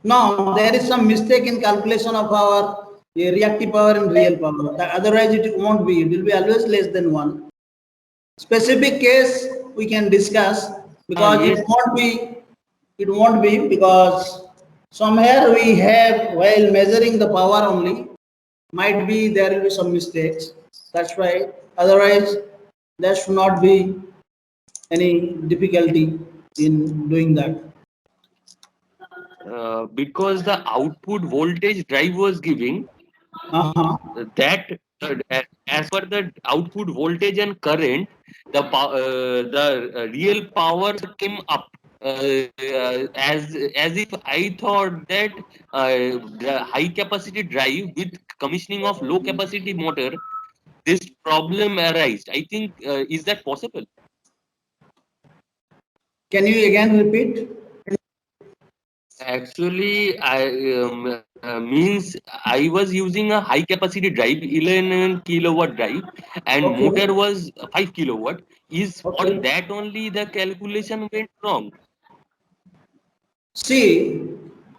No, there is some mistake in calculation of our reactive power and real power. Otherwise, it won't be. It will be always less than one. Specific case we can discuss because Yes, it won't be because somewhere we have while measuring the power only might be there will be some mistakes. That's why otherwise there should not be any difficulty in doing that. because the output voltage drive was giving Uh-huh. that as per the output voltage and current, the real power came up. As if I thought that the high capacity drive with commissioning of low capacity motor, this problem arised. I think is that possible? Can you again repeat? Actually, I means I was using a high capacity drive, 11 kilowatt drive, and Okay. motor was 5 kilowatt. Is for Okay. that only the calculation went wrong? See,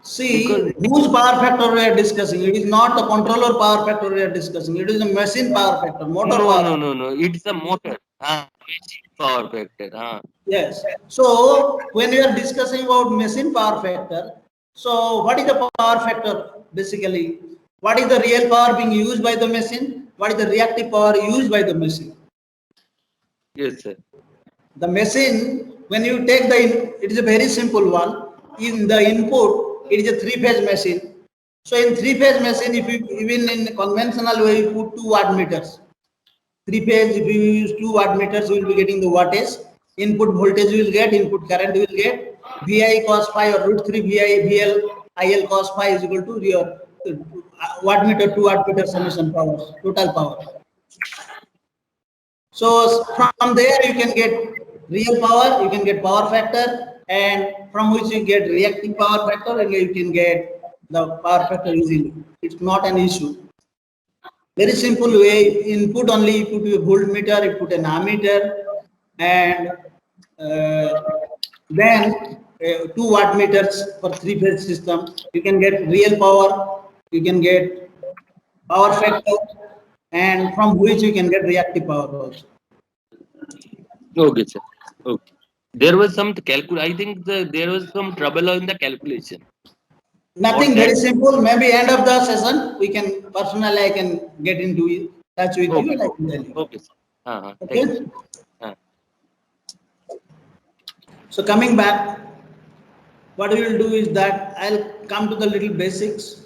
see, Because whose power factor we are discussing? It is not the controller power factor we are discussing. It is the machine power factor, motor no, power no, factor. no, no. It's the motor. Machine power factor. Yes. So when you are discussing about machine power factor, so what is the power factor basically? What is the real power being used by the machine? What is the reactive power used by the machine? Yes, sir. The machine, when you take it is a very simple one. In the input, it is a three-phase machine. So in three-phase machine, if you even in conventional way, you put two watt meters. Three-phase, if you use two watt meters, you will be getting the wattage. Input voltage you will get, input current you will get. VI cos phi or root 3 VI, VL, IL cos phi is equal to your watt meter, two watt meter summation power, total power. So from there you can get real power, you can get power factor, and from which you get reactive power factor, and you can get the power factor easily. It's not an issue. Very simple way. Input only you put a voltmeter, you put an ammeter, and then two watt meters for three-phase system. You can get real power, you can get power factor, and from which you can get reactive power also. Okay, sir. Okay. There was some I think there was some trouble in the calculation. For Nothing, very that. simple. Maybe end of the session, we can personally I can get into touch with you Okay. and I can tell you. Okay, sir. Thank you, Okay. sir. Uh, So coming back, what we will do is that I'll come to the little basics,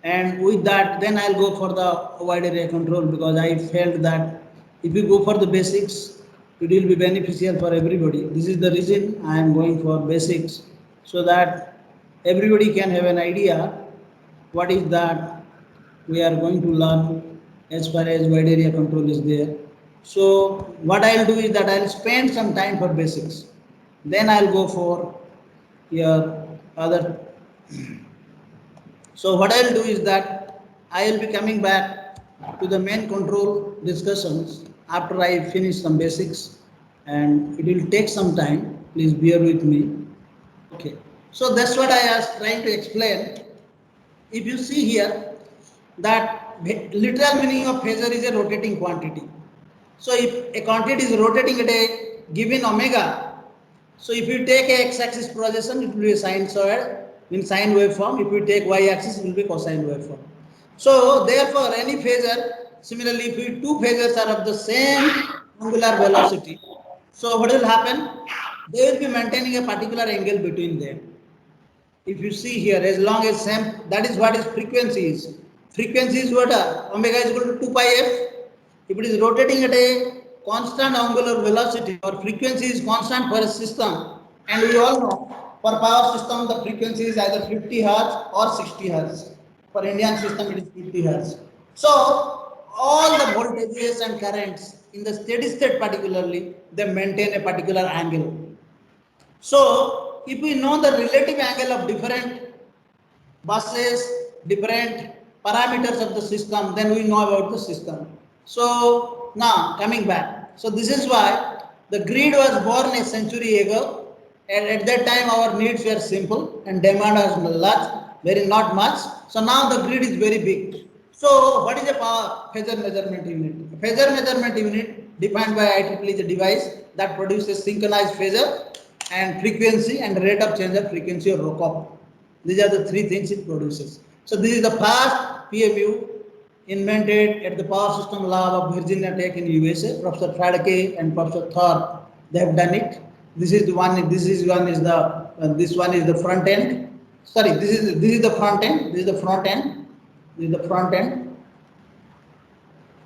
and with that, then I'll go for the wide area control because I felt that if you go for the basics, it will be beneficial for everybody. This is the reason I am going for basics so that everybody can have an idea what is that we are going to learn as far as wide area control is there. So what I'll do is that I'll spend some time for basics. Then I'll go for your other. So what I'll do is that I will be coming back to the main control discussions after I finish some basics, and it will take some time. Please bear with me. Okay. So that's what I was trying to explain. If you see here that literal meaning of phasor is a rotating quantity. So if a quantity is rotating at a given omega, so if you take a x-axis projection, it will be a sinusoid. in sine waveform. If we take y-axis, it will be cosine waveform. So therefore, any phasor, similarly, if we two phasors are of the same angular velocity, so what will happen? They will be maintaining a particular angle between them. If you see here, as long as same, that is what is frequency is. Frequency is what? Omega is equal to 2 pi f. If it is rotating at a constant angular velocity, or frequency is constant for a system, and we all know for power system the frequency is either 50 hertz or 60 hertz. For Indian system, it is 50 hertz. So all the voltages and currents in the steady state, particularly, they maintain a particular angle. So, if we know the relative angle of different buses, different parameters of the system, then we know about the system. So, now coming back. So, this is why the grid was born a century ago, and at that time our needs were simple and demand was large, very not much. So, now the grid is very big. So, what is a power phasor measurement unit? A phasor measurement unit defined by IEEE is a device that produces synchronized phasor and frequency and rate of change of frequency or ROCOP. These are the three things it produces. So this is the first PMU invented at the Power System Lab of Virginia Tech in USA. Professor Fradke and Professor Thor, they have done it. This is the one. This one is the front end. Sorry, this is the front end. This is the front end. This is the front end.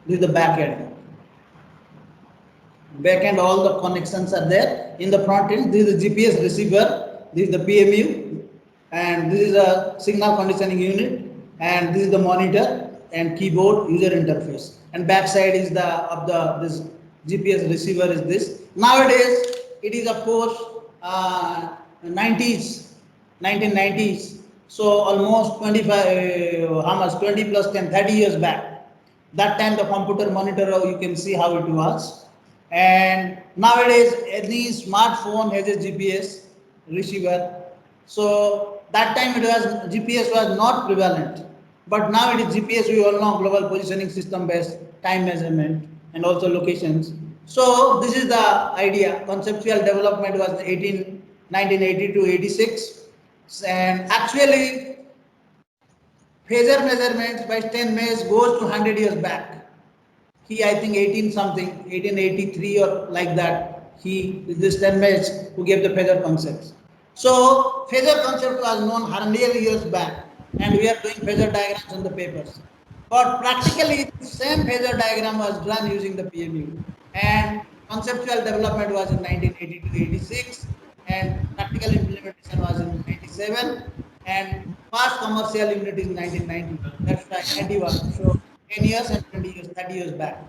This is the back end. Back end, all the connections are there. In the front end, this is the GPS receiver. This is the PMU, and this is a signal conditioning unit, and this is the monitor and keyboard user interface. And back side is this GPS receiver is this. Nowadays, it is of course 90s, 1990s. So almost 25, how much? 20 plus 10, 30 years back. That time the computer monitor, you can see how it was. And nowadays any smartphone has a GPS receiver. So that time it was GPS was not prevalent, but now it is GPS. We all know global positioning system based time measurement and also locations. So this is the idea. Conceptual development was 1980 to 86, and actually phasor measurements by Sten Mays goes to 100 years back. He, I think 18 something, 1883 or like that, he is this Sten Mays who gave the phasor concepts. So phasor concept was known 100 years back, and we are doing phasor diagrams on the papers. But practically the same phasor diagram was done using the PMU, and conceptual development was in 1980 to 86, and practical implementation was in 97, and first commercial unit is 1990. That's right, 91. So 10 years and 20 years, 30 years back.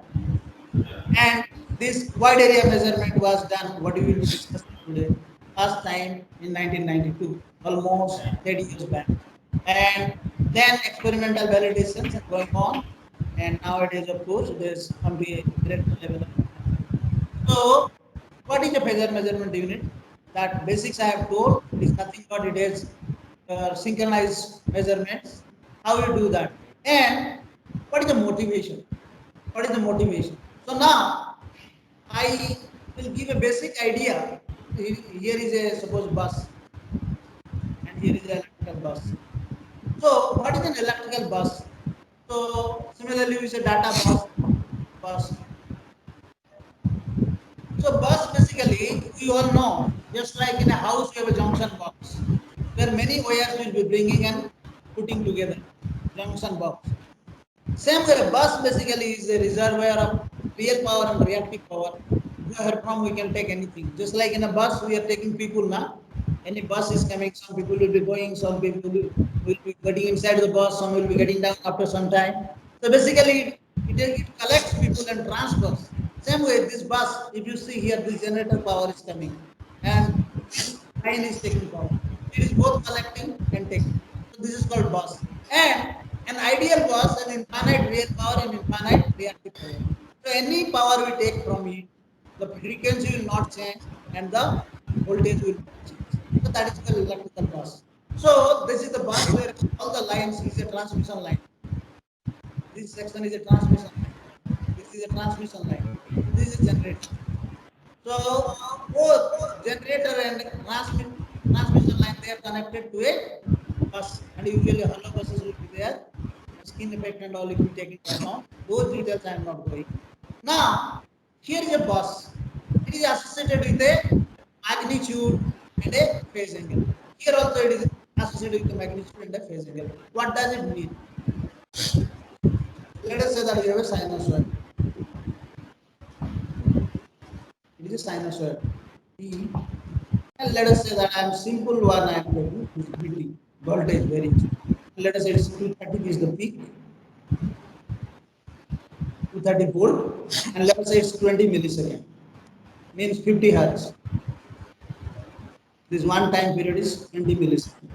And this wide area measurement was done, what we will be discussing today, first time in 1992, almost 30 years back. And then experimental validations are going on. And nowadays, of course, there's come to a greater level of implementation. So, what is a phasor measurement unit? That basics I have told, it is nothing but it is synchronized measurements. How you do that? And what is the motivation? What is the motivation? So now I will give a basic idea. Here is a suppose bus, and here is an electrical bus. So what is an electrical bus? So similarly, we say data bus. So bus basically, we all know, just like in a house, we have a junction box, where many wires will be bringing and putting together. Junction box. Same way, bus basically is a reservoir of real power and reactive power. Where from we can take anything. Just like in a bus, we are taking people now. Any bus is coming, some people will be going, some people will be getting inside the bus, some will be getting down after some time. So basically, it collects people and transfers. Same way, this bus, if you see here, this generator power is coming, and this line is taking power. It is both collecting and taking. So this is called bus. And an ideal bus, an infinite real power and infinite reactive power. So any power we take from it, the frequency will not change and the voltage will not change. So that is called electrical bus. So this is the bus where all the lines is a transmission line. This section is a transmission line. This is a transmission line. This is a generator. So both generator and transmission line, they are connected to a bus, and usually hollow buses will be there. Skin effect and all if we take into account. Those details I am not going. Now, here is a bus. It is associated with a magnitude and a phase angle. Here also it is associated with a magnitude and a phase angle. What does it mean? Let us say that you have a sinusoid. It is a sinusoid. P. And let us say that I am simple one, I am taking this VT, voltage varies. Let us say it's 230 is the peak, 230 volt, and let us say it's 20 millisecond, means 50 hertz. This one time period is 20 millisecond.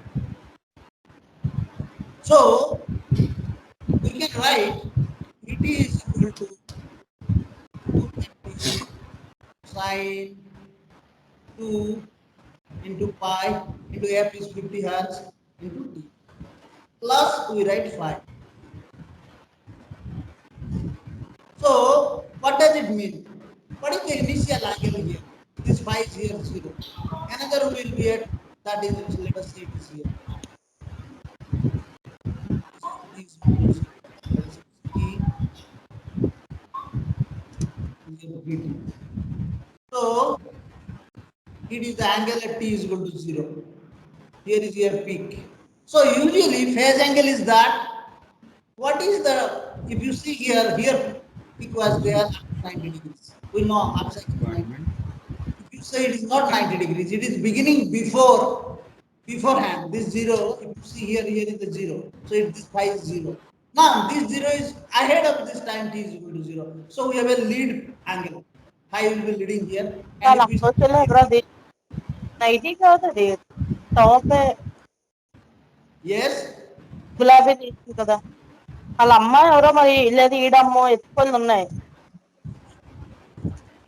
So we can write VT is equal to 230 sine 2 into pi into f is 50 hertz into t. Plus we write 5. So what does it mean? What is the initial angle here? This phi is here 0. Another will be at, that is, let us say it is here. T is equal to 0. Let us say T is equal to VT. So it is the angle at T is equal to 0. Here is your peak. So usually phase angle is that. What is the, if you see here, peak was there up to 90 degrees. We know upside is 90. If you say it is not 90 degrees, it is beginning beforehand. This 0, if you see here, here is the 0. So this phi is 0. Now this 0 is ahead of this time t is equal to 0. So we have a lead angle. Phi will be leading here. And if we nightie కాదు top yes, గులాబీ తీసింది కదా వాళ్ళ అమ్మ ఎవరో మరి లేదు ఈడమ్మో ఎత్తుకొని ఉన్నాయి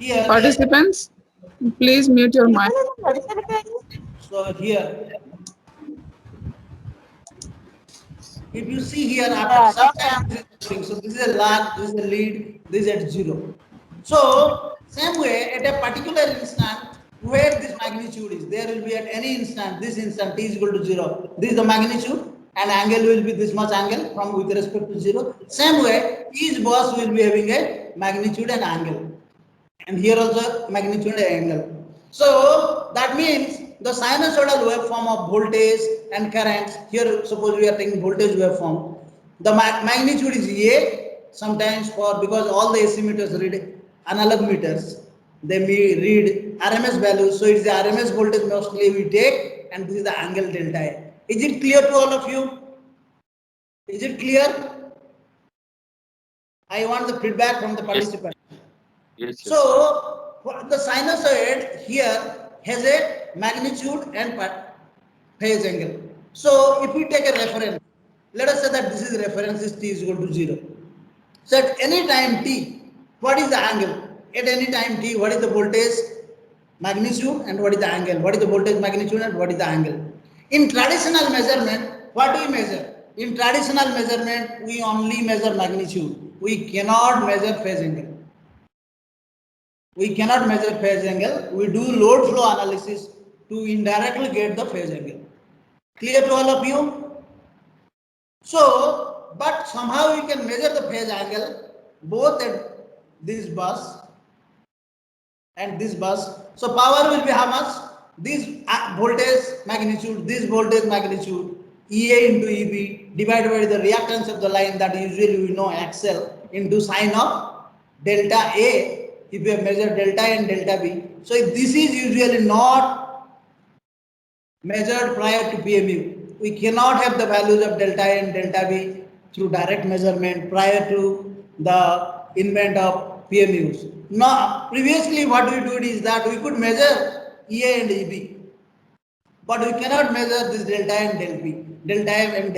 here, Participants, please mute your mic. so here, if you see here, after some time, this is loading. So this is a lag, this is a lead, this is at 0. So same way, at a particular instant, where this magnitude is, there will be at any instant, this instant t is equal to 0. This is the magnitude, and angle will be this much angle from with respect to 0. Same way, each bus will be having a magnitude and angle, and here also magnitude and angle. So that means the sinusoidal waveform of voltage and currents, here suppose we are taking voltage waveform, the magnitude is A, sometimes for, because all the AC meters read analog meters, they may read RMS values, so it's the RMS voltage mostly we take, and this is the angle delta A. Is it clear to all of you? Is it clear? I want the feedback from the participant. Yes. So the sinusoid here has a magnitude and phase angle. So if we take a reference, let us say that this is reference is t is equal to 0. So at any time t, what is the angle? At any time t, what is the voltage magnitude and what is the angle? What is the voltage magnitude and what is the angle? In traditional measurement, what do we measure? In traditional measurement, we only measure magnitude. We cannot measure phase angle. We cannot measure phase angle. We do load flow analysis to indirectly get the phase angle. Clear to all of you? So, but somehow we can measure the phase angle both at this bus and this bus. So power will be how much? This voltage magnitude, this voltage magnitude, EA into EB divided by the reactance of the line, that usually we know XL, into sine of delta A, if we have measured delta A and delta B. So this is usually not measured prior to PMU. We cannot have the values of delta A and delta B through direct measurement prior to the invent of PMUs. Now, previously what we did is that we could measure EA and EB, but we cannot measure this delta A and delta A and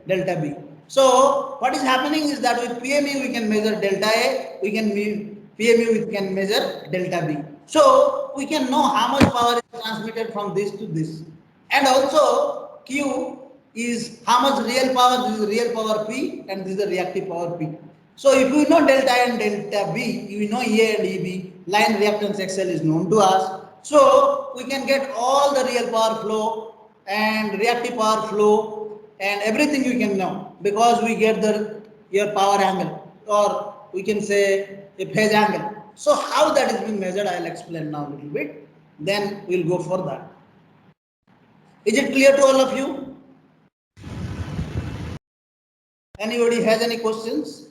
delta B. So what is happening is that with PMU we can measure delta A, PMU we can measure delta B. So we can know how much power is transmitted from this to this, and also Q is how much real power. This is real power P and this is the reactive power P. So if we know delta A and delta B, we know EA and EB, line reactance XL is known to us. So we can get all the real power flow and reactive power flow and everything you can know because we get the your power angle, or we can say a phase angle. So how that is being measured, I'll explain now a little bit. Then we'll go for that. Is it clear to all of you? Anybody has any questions?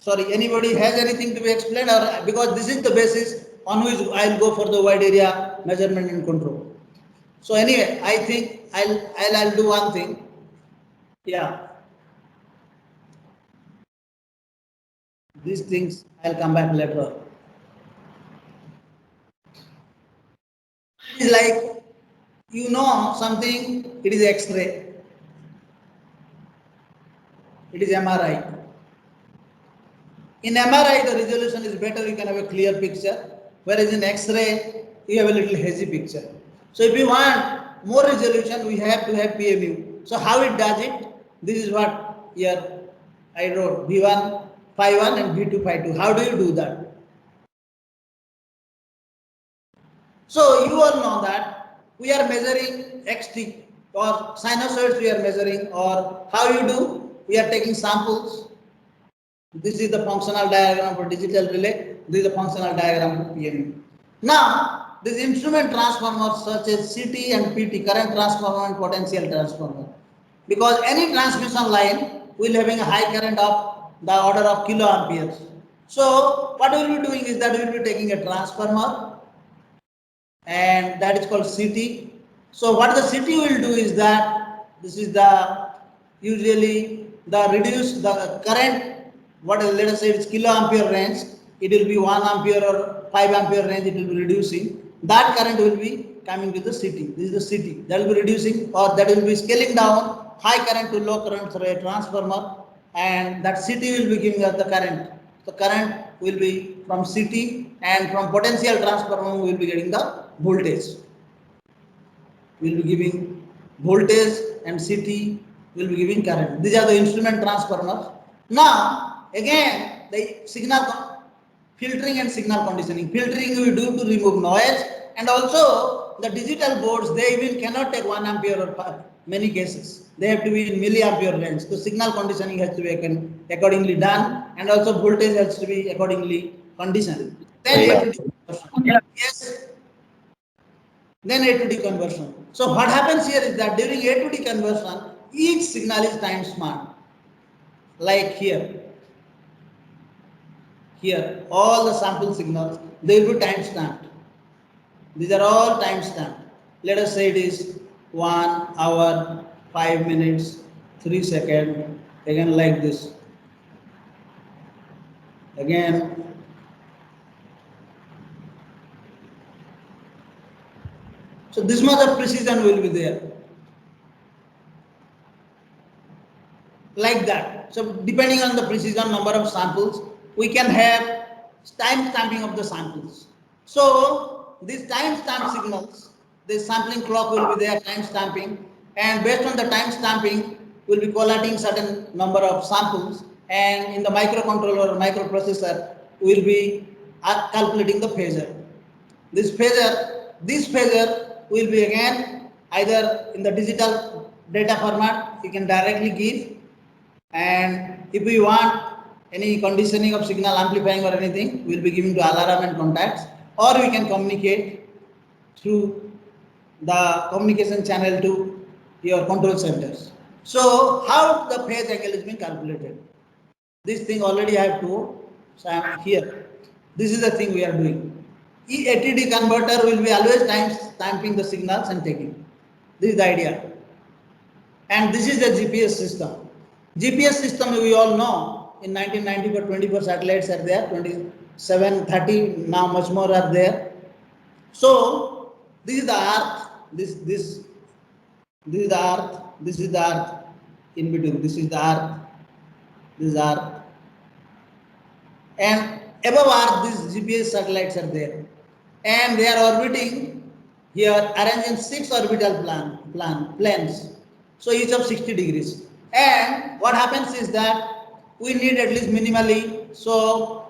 Sorry, anybody has anything to be explained, or because this is the basis on which I'll go for the wide area measurement and control. So anyway, I think I'll do one thing. Yeah, these things I'll come back later on. It is like you know something. It is X-ray. It is MRI. In MRI, the resolution is better, you can have a clear picture, whereas in X-ray, you have a little hazy picture. So if you want more resolution, we have to have PMU. So how it does it? This is what here I wrote, V1 phi 1 and V2 phi 2. How do you do that? So you all know that we are measuring XT or sinusoids we are measuring, or how you do? We are taking samples. This is the functional diagram for digital relay. This is the functional diagram for PMU. Now, this instrument transformers such as CT and PT, current transformer and potential transformer, because any transmission line will having a high current of the order of kiloamperes. So, what we will be doing is that we will be taking a transformer, and that is called CT. So what the CT will do is that this is the usually the reduce the current, what let us say it's kiloampere range, it will be 1 ampere or 5 ampere range, it will be reducing. That current will be coming to the CT. This is the CT. That will be reducing, or that will be scaling down high current to low current through a transformer, and that CT will be giving us the current. The current will be from CT, and from potential transformer we will be getting the voltage. We will be giving voltage, and CT will be giving current. These are the instrument transformers. Now again the signal filtering and signal conditioning. Filtering we do to remove noise, and also the digital boards, they even cannot take 1 ampere or many cases. They have to be in milliampere range. So signal conditioning has to be accordingly done, and also voltage has to be accordingly conditioned. Then A to D conversion. Yes. Then A to D conversion. So what happens here is that during A to D conversion, each signal is time stamped. Like here. Here, all the sample signals, they will be time stamped. These are all time stamped. Let us say it is 1 hour, 5 minutes, 3 seconds, again like this. Again. So this much of precision will be there. Like that. So depending on the precision number of samples, we can have time stamping of the samples. So these time stamp signals, this sampling clock will be there, time stamping, and based on the time stamping, we'll be collating certain number of samples, and in the microcontroller or microprocessor, we'll be calculating the phasor. This phasor will be again either in the digital data format, you can directly give, and if we want any conditioning of signal amplifying or anything, we'll be giving to alarm and contacts, or we can communicate through the communication channel to your control centers. So how the phase angle is being calculated? This thing already I have told, so I am here. This is the thing we are doing. ATD converter will be always time stamping the signals and taking. This is the idea. And this is the GPS system. GPS system we all know, in 1994 24 satellites are there, 27 30 now much more are there. So this is the earth, this is the earth, this is the earth, in between this is the earth, this is earth, and above earth these GPS satellites are there, and they are orbiting here, arranged in 6 orbital planes, so each of 60 degrees. And what happens is that we need at least minimally, so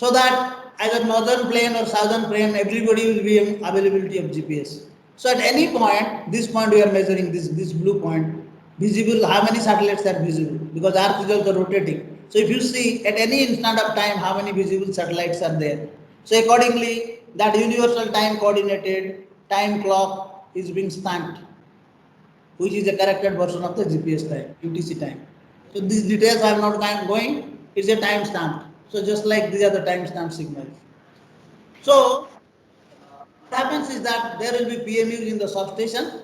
that either northern plane or southern plane, everybody will be availability of GPS. So at any point, this point we are measuring, this blue point, visible, how many satellites are visible, because Earth is also rotating. So if you see at any instant of time how many visible satellites are there, so accordingly that universal time coordinated time clock is being stamped, which is a corrected version of the GPS time, UTC time. So these details I am not going, it's a time stamp. So just like these are the time stamp signals. So what happens is that there will be PMUs in the substation.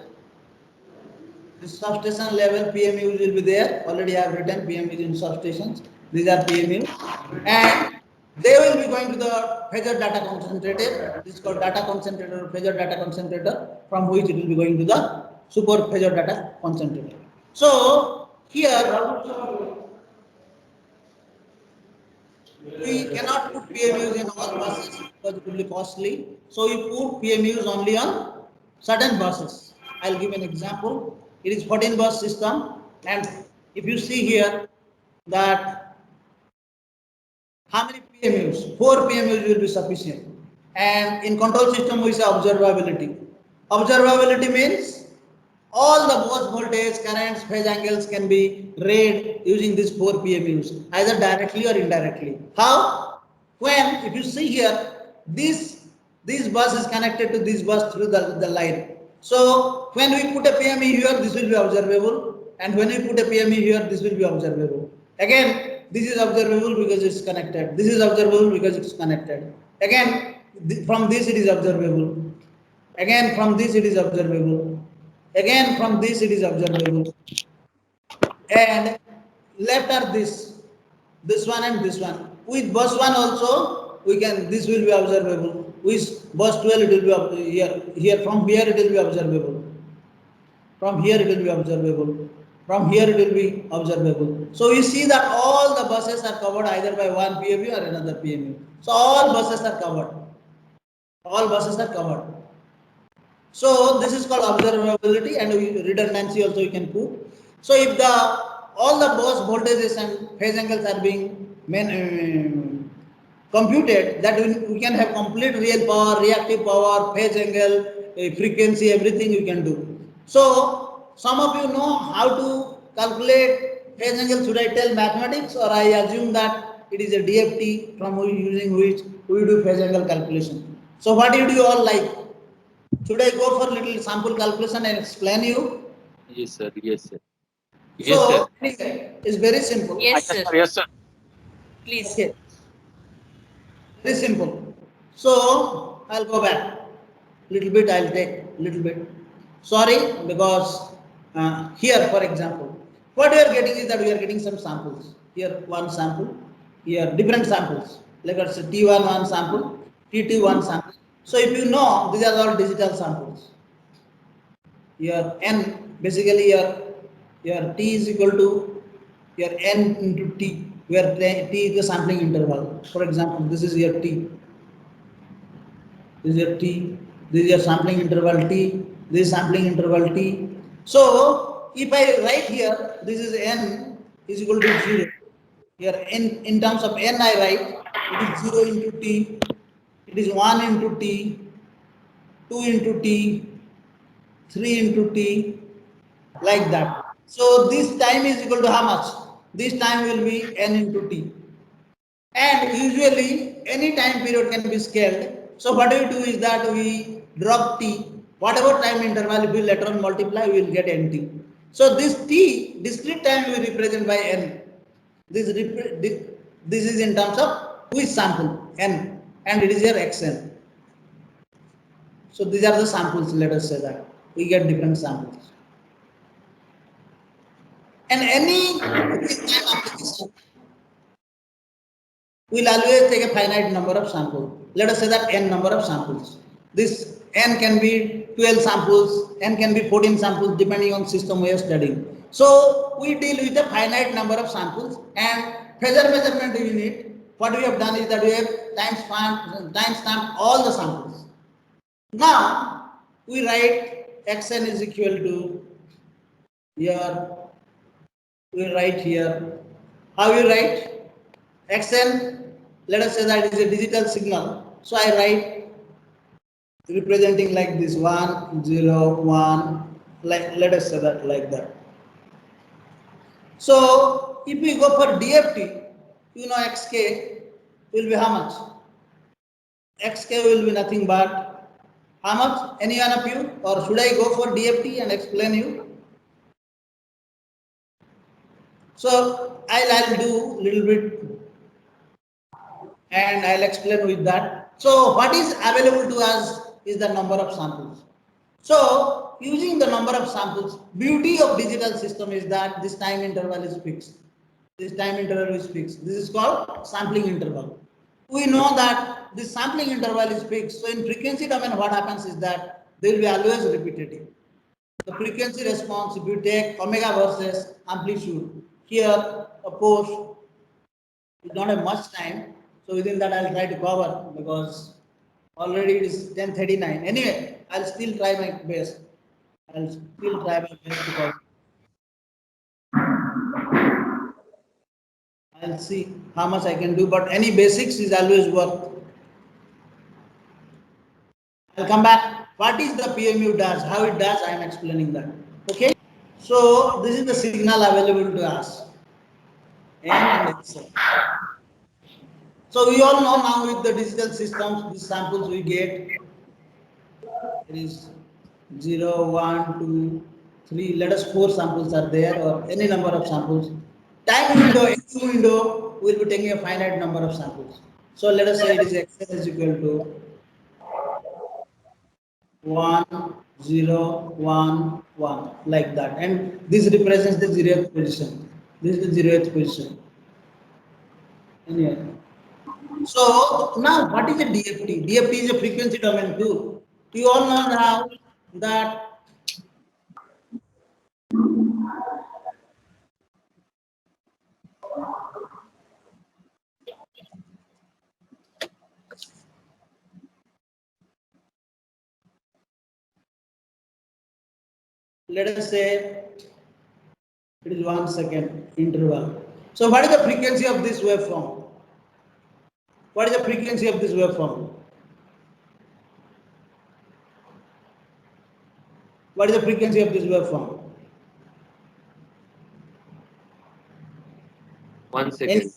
This substation level PMUs will be there. Already I have written PMUs in substations. These are PMUs. And they will be going to the phasor data concentrator. This is called data concentrator or phasor data concentrator, from which it will be going to the super phasor data concentrator. So here we cannot put PMUs in all buses because it will be costly. So we put PMUs only on certain buses. I'll give an example. It is 14 bus system, and if you see here that how many PMUs? 4 PMUs will be sufficient. And in control system we say observability. Observability means all the bus voltage, currents, phase angles can be read using these 4 PMUs, either directly or indirectly. How? When, if you see here, this bus is connected to this bus through the line. So when we put a PME here, this will be observable, and when we put a PME here, this will be observable. Again, this is observable because it's connected. This is observable because it's connected. Again, from this it is observable. Again, from this it is observable. Again, from this it is observable. And left are this one and this one. With bus 1 also, we can, this will be observable. With bus 12 it will be here. From here it will be observable. From here it will be observable. From here it will be observable. So you see that all the buses are covered either by one PMU or another PMU. So all buses are covered. All buses are covered. So this is called observability, and redundancy also you can put. So if the all the bus voltages and phase angles are being computed, that we can have complete real power, reactive power, phase angle, frequency, everything you can do. So some of you know how to calculate phase angle. Should I tell mathematics, or I assume that it is a DFT from using which we do phase angle calculation? So what do you all like? Should I go for little sample calculation and explain you? Yes, sir. Yes, sir. Yes, sir. So anyway, it's very simple. Yes, sir. Yes, sir. Please. Okay, very simple. So I'll go back little bit. I'll take little bit. Sorry, because here, for example, what we are getting is that we are getting some samples. Here one sample, here different samples. Like let's say T1 one sample, T2 one sample. So if you know, these are all digital samples. Your n, basically your t is equal to your n into t, where t is the sampling interval. For example, this is your t, this is your t, this is your sampling interval t, this is sampling interval t. So if I write here, this is n is equal to 0. Here in terms of n I write, it is 0 into t, it is 1 into t, 2 into t, 3 into t, like that. So this time is equal to how much? This time will be n into t. And usually any time period can be scaled. So what we do is that we drop t, whatever time interval if we later on multiply, we will get nt. So this t, discrete time we represent by n. This is in terms of which sample, n, and it is your xn. So these are the samples, let us say that. We get different samples. And any real-time application will always take a finite number of samples. Let us say that n number of samples. This n can be 12 samples, n can be 14 samples, depending on system we are studying. So we deal with a finite number of samples, and phasor measurement unit, what we have done is that we have timestamped all the samples. Now we write xn is equal to here, we write here. How you write? Xn, let us say that it is a digital signal. So I write representing like this 1, 0, 1, like let us say that like that. So if we go for DFT, you know xk will be how much? Xk will be nothing but how much? Any one of you? Or should I go for DFT and explain you? So I'll do little bit and I'll explain with that. So what is available to us is the number of samples. So using the number of samples, beauty of digital system is that this time interval is fixed. This time interval is fixed. This is called sampling interval. We know that this sampling interval is fixed. So in frequency domain, what happens is that they will be always repetitive. The frequency response, if you take omega versus amplitude, here of course we don't have much time, so within that I'll try to cover because already it is 10:39. Anyway, I'll still try my best. I'll still try my best to cover. I'll see how much I can do, but any basics is always worth. I'll come back. What is the PMU does? How it does? I am explaining that. Okay. So this is the signal available to us. N and X. So we all know now with the digital systems, these samples we get. There is 0, 1, 2, 3. Let us 4 samples are there or any number of samples. Time window, any window will be taking a finite number of samples. So let us say it is x is equal to 1, 0, 1, 1 like that, and this represents the 0th position. This is the 0th position. Anyway. So now what is a DFT? DFT is a frequency domain tool. You all know now that let us say it is 1 second interval. So what is the frequency of this waveform? What is the frequency of this waveform? What is the frequency of this waveform? 1 second.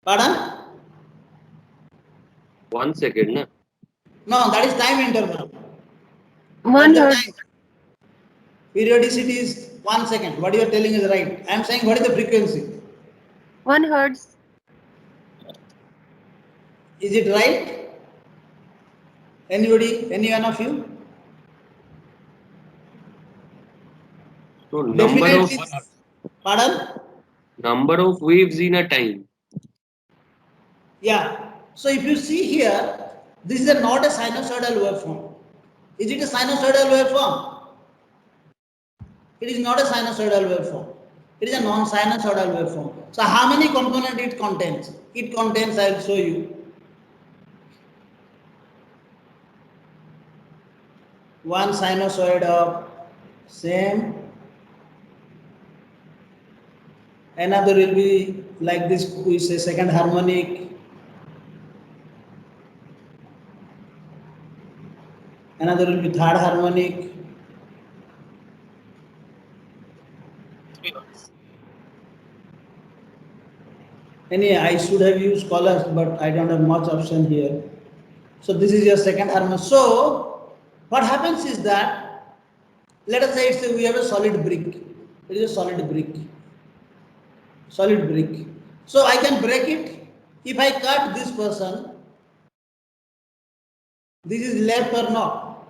Pardon? 1 second, na? No, that is time interval. One That's the time. hertz. Periodicity is 1 second. What you are telling is right. I am saying what is the frequency? 1 hertz. Is it right? Anybody? Any one of you? So Definitely. Pardon? number of waves in a time. Yeah. So if you see here, this is not a sinusoidal waveform. Is it a sinusoidal waveform? It is not a sinusoidal waveform. It is a non-sinusoidal waveform. So how many components it contains? It contains, I will show you. One sinusoid of same. Another will be like this, we say second harmonic. Another will be third harmonic. Anyway, I should have used colors, but I don't have much option here. So this is your second harmonic. So what happens is that, let us say we have a solid brick. It is a solid brick. Solid brick. So I can break it. If I cut this person, this is left or not?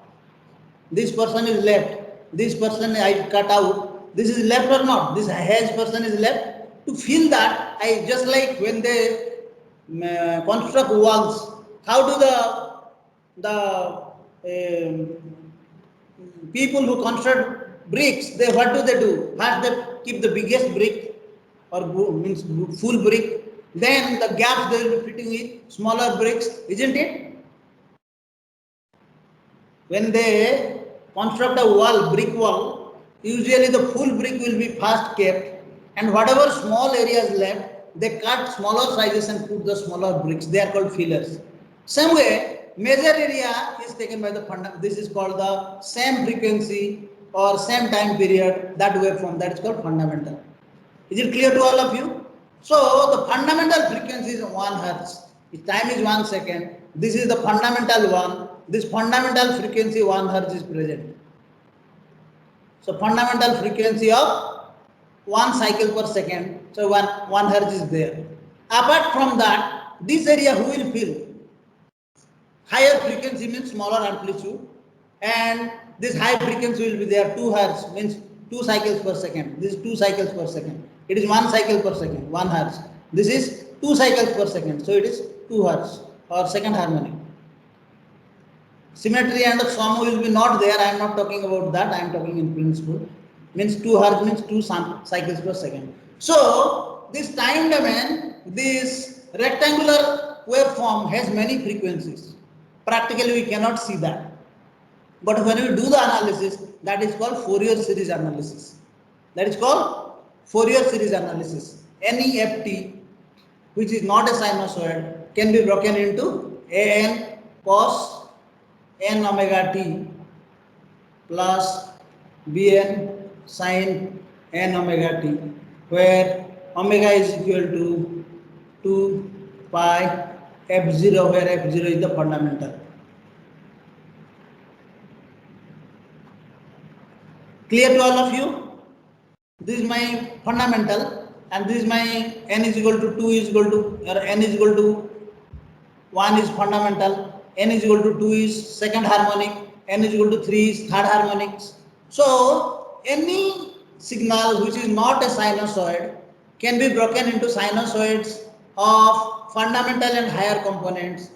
This person is left. This person I cut out. This is left or not? This hedge person is left. To feel that, I just like when they construct walls. How do the people who construct bricks? They what do they do? First they keep the biggest brick or means full brick. Then the gaps they will be fitting with smaller bricks, isn't it? When they construct a wall, brick wall, usually the full brick will be first kept, and whatever small areas left, they cut smaller sizes and put the smaller bricks. They are called fillers. Same way, major area is taken by the this is called the same frequency or same time period, that waveform, that is called fundamental. Is it clear to all of you? So the fundamental frequency is 1 hertz. If time is 1 second, this is the fundamental one. This fundamental frequency 1 hertz is present. So fundamental frequency of 1 cycle per second. So 1 hertz is there. Apart from that, this area who will feel? Higher frequency means smaller amplitude, and this high frequency will be there. 2 hertz means 2 cycles per second. This is 2 cycles per second. It is 1 cycle per second, 1 hertz. This is 2 cycles per second, so it is 2 hertz or second harmonic. Symmetry and sum will be not there. I am not talking about that. I am talking in principle. Means 2 hertz means 2 cycles per second. So this time domain, this rectangular waveform has many frequencies. Practically we cannot see that. But when we do the analysis, that is called Fourier series analysis. That is called Fourier series analysis. Any FT which is not a sinusoid can be broken into an cos n omega t plus bn sin n omega t, where omega is equal to 2 pi f0, where f0 is the fundamental. Clear to all of you? This is my fundamental, and this is my n is equal to 2 is equal to, or n is equal to 1 is fundamental, n is equal to 2 is second harmonic, n is equal to 3 is third harmonic. So any signal which is not a sinusoid can be broken into sinusoids of fundamental and higher components,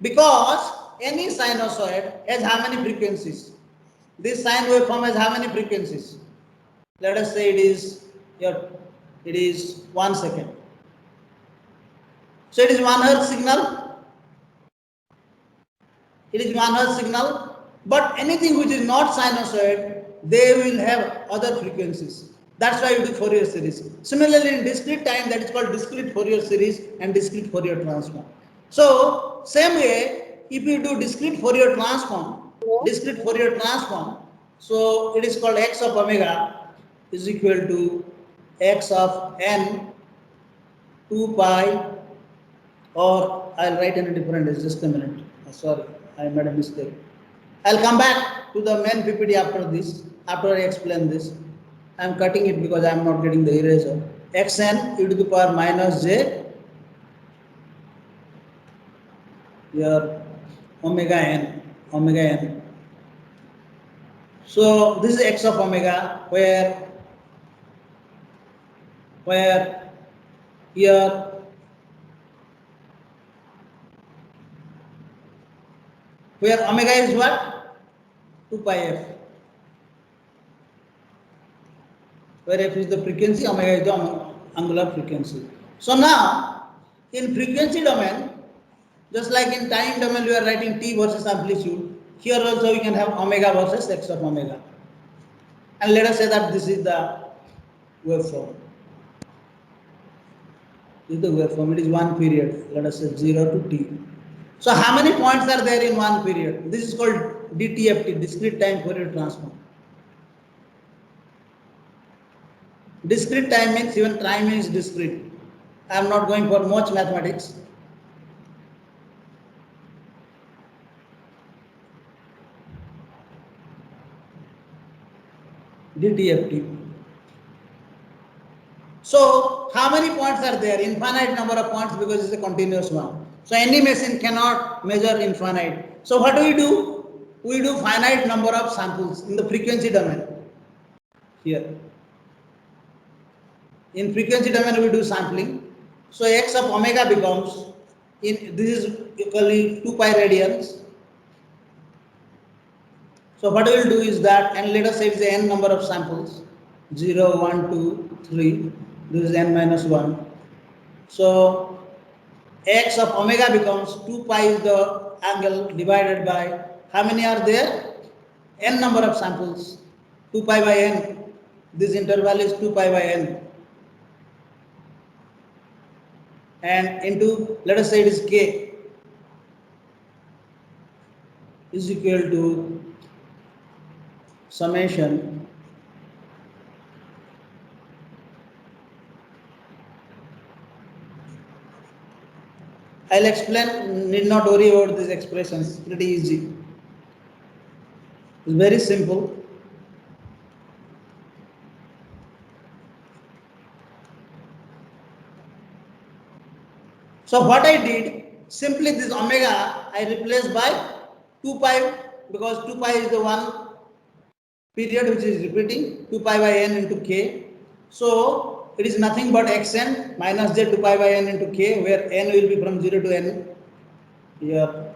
because any sinusoid has how many frequencies? This sine waveform has how many frequencies? Let us say it is 1 second. So it is 1 hertz signal. It is 1 hertz signal. But anything which is not sinusoid, they will have other frequencies. That's why we do Fourier series. Similarly, in discrete time, that is called discrete Fourier series and discrete Fourier transform. So same way, if you do discrete Fourier transform, so it is called x of omega is equal to x of n 2 pi, or I'll write in a different, just a minute. Sorry, I made a mistake. I'll come back to the main PPT after this, after I explain this. I'm cutting it because I'm not getting the eraser. xn e to the power minus j, your omega n. So this is x of omega, where here where omega is what? 2 pi f. Where f is the frequency, omega is the angular frequency. So now, in frequency domain, just like in time domain we are writing t versus amplitude, here also we can have omega versus x of omega. And let us say that this is the waveform. This is the waveform, it is one period, let us say 0 to t. So how many points are there in one period? This is called DTFT, discrete time Fourier transform. Discrete time means even time is discrete. I am not going for much mathematics. DTFT. So how many points are there? Infinite number of points, because it's a continuous one. So any machine cannot measure infinite. So what do? We do finite number of samples in the frequency domain. Here. In frequency domain we do sampling. So x of omega becomes, this is equally 2 pi radians. So what we will do is that, and let us say it's the n number of samples, 0, 1, 2, 3, this is n minus 1. So x of omega becomes 2 pi is the angle divided by, how many are there? N number of samples, 2 pi by n. This interval is 2 pi by n. And into, let us say it is k, is equal to summation I'll explain, need not worry about these expressions, pretty easy. It's very simple. So what I did, simply this omega I replaced by 2 pi, because 2 pi is the one period which is repeating, 2 pi by n into k. So it is nothing but xn minus j 2 pi by n into k, where n will be from 0 to n, here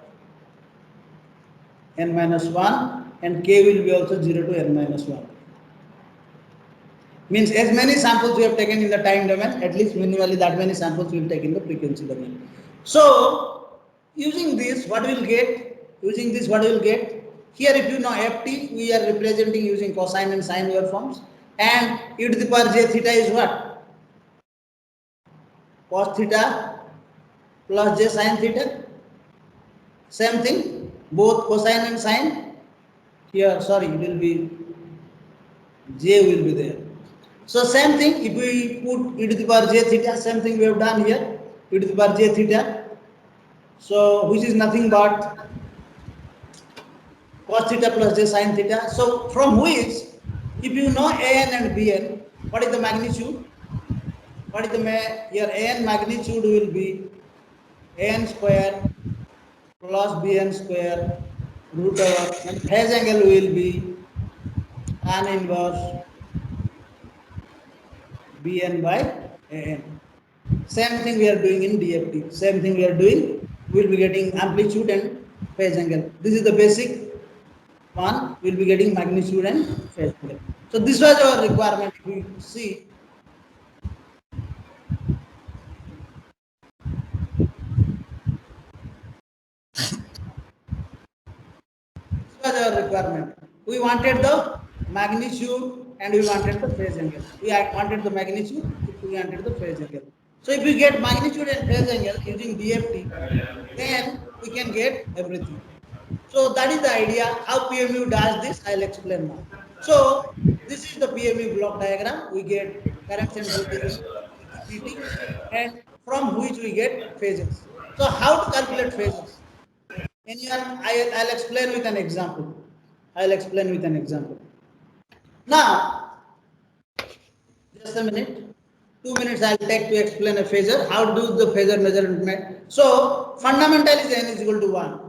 n minus 1, and k will be also 0 to n minus 1. Means as many samples we have taken in the time domain, at least minimally that many samples we will take in the frequency domain. So using this, what we will get? Using this, what we will get? Here, if you know ft, we are representing using cosine and sine waveforms, and e to the power j theta is what? Cos theta plus j sine theta. Same thing, both cosine and sine. Here, sorry, it will be j will be there. So same thing, if we put e to the power j theta, same thing we have done here, e to the power j theta. So which is nothing but cos theta plus j sin theta. So from which, if you know an and bn, what is the magnitude? What is the here an magnitude will be an square plus bn square root over, and phase angle will be tan inverse bn by an. Same thing we are doing in DFT. Same thing we are doing. We will be getting amplitude and phase angle. This is the basic one. We will be getting magnitude and phase angle. So this was our requirement. We see. This was our requirement. We wanted the magnitude and we wanted the phase angle. We wanted the magnitude, we wanted the phase angle. So if we get magnitude and phase angle using DFT, then we can get everything. So that is the idea. How PMU does this, I'll explain now. So this is the PMU block diagram. We get currents and voltages repeating, and from which we get phases. So how to calculate phases? Anyone? I'll explain with an example. I'll explain with an example. Now, just a minute. 2 minutes I'll take to explain a phasor. How do the phasor measurement? So fundamental is n is equal to 1.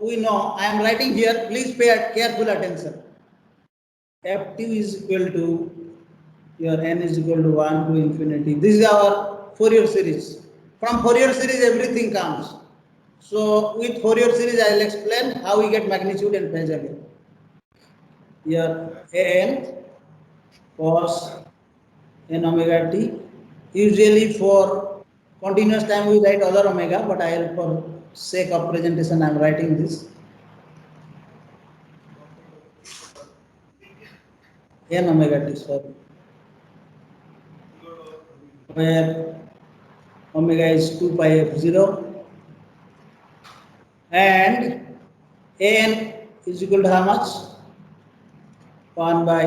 We know, I am writing here, please pay careful attention. Ft is equal to your n is equal to 1 to infinity. This is our Fourier series. From Fourier series everything comes. So with Fourier series I will explain how we get magnitude and phase again. Here an cos n omega t. Usually for continuous time we write other omega, but I will, for sake of presentation, I am writing this. N omega t, sorry, where omega is 2 pi f0 and an is equal to how much? 1 by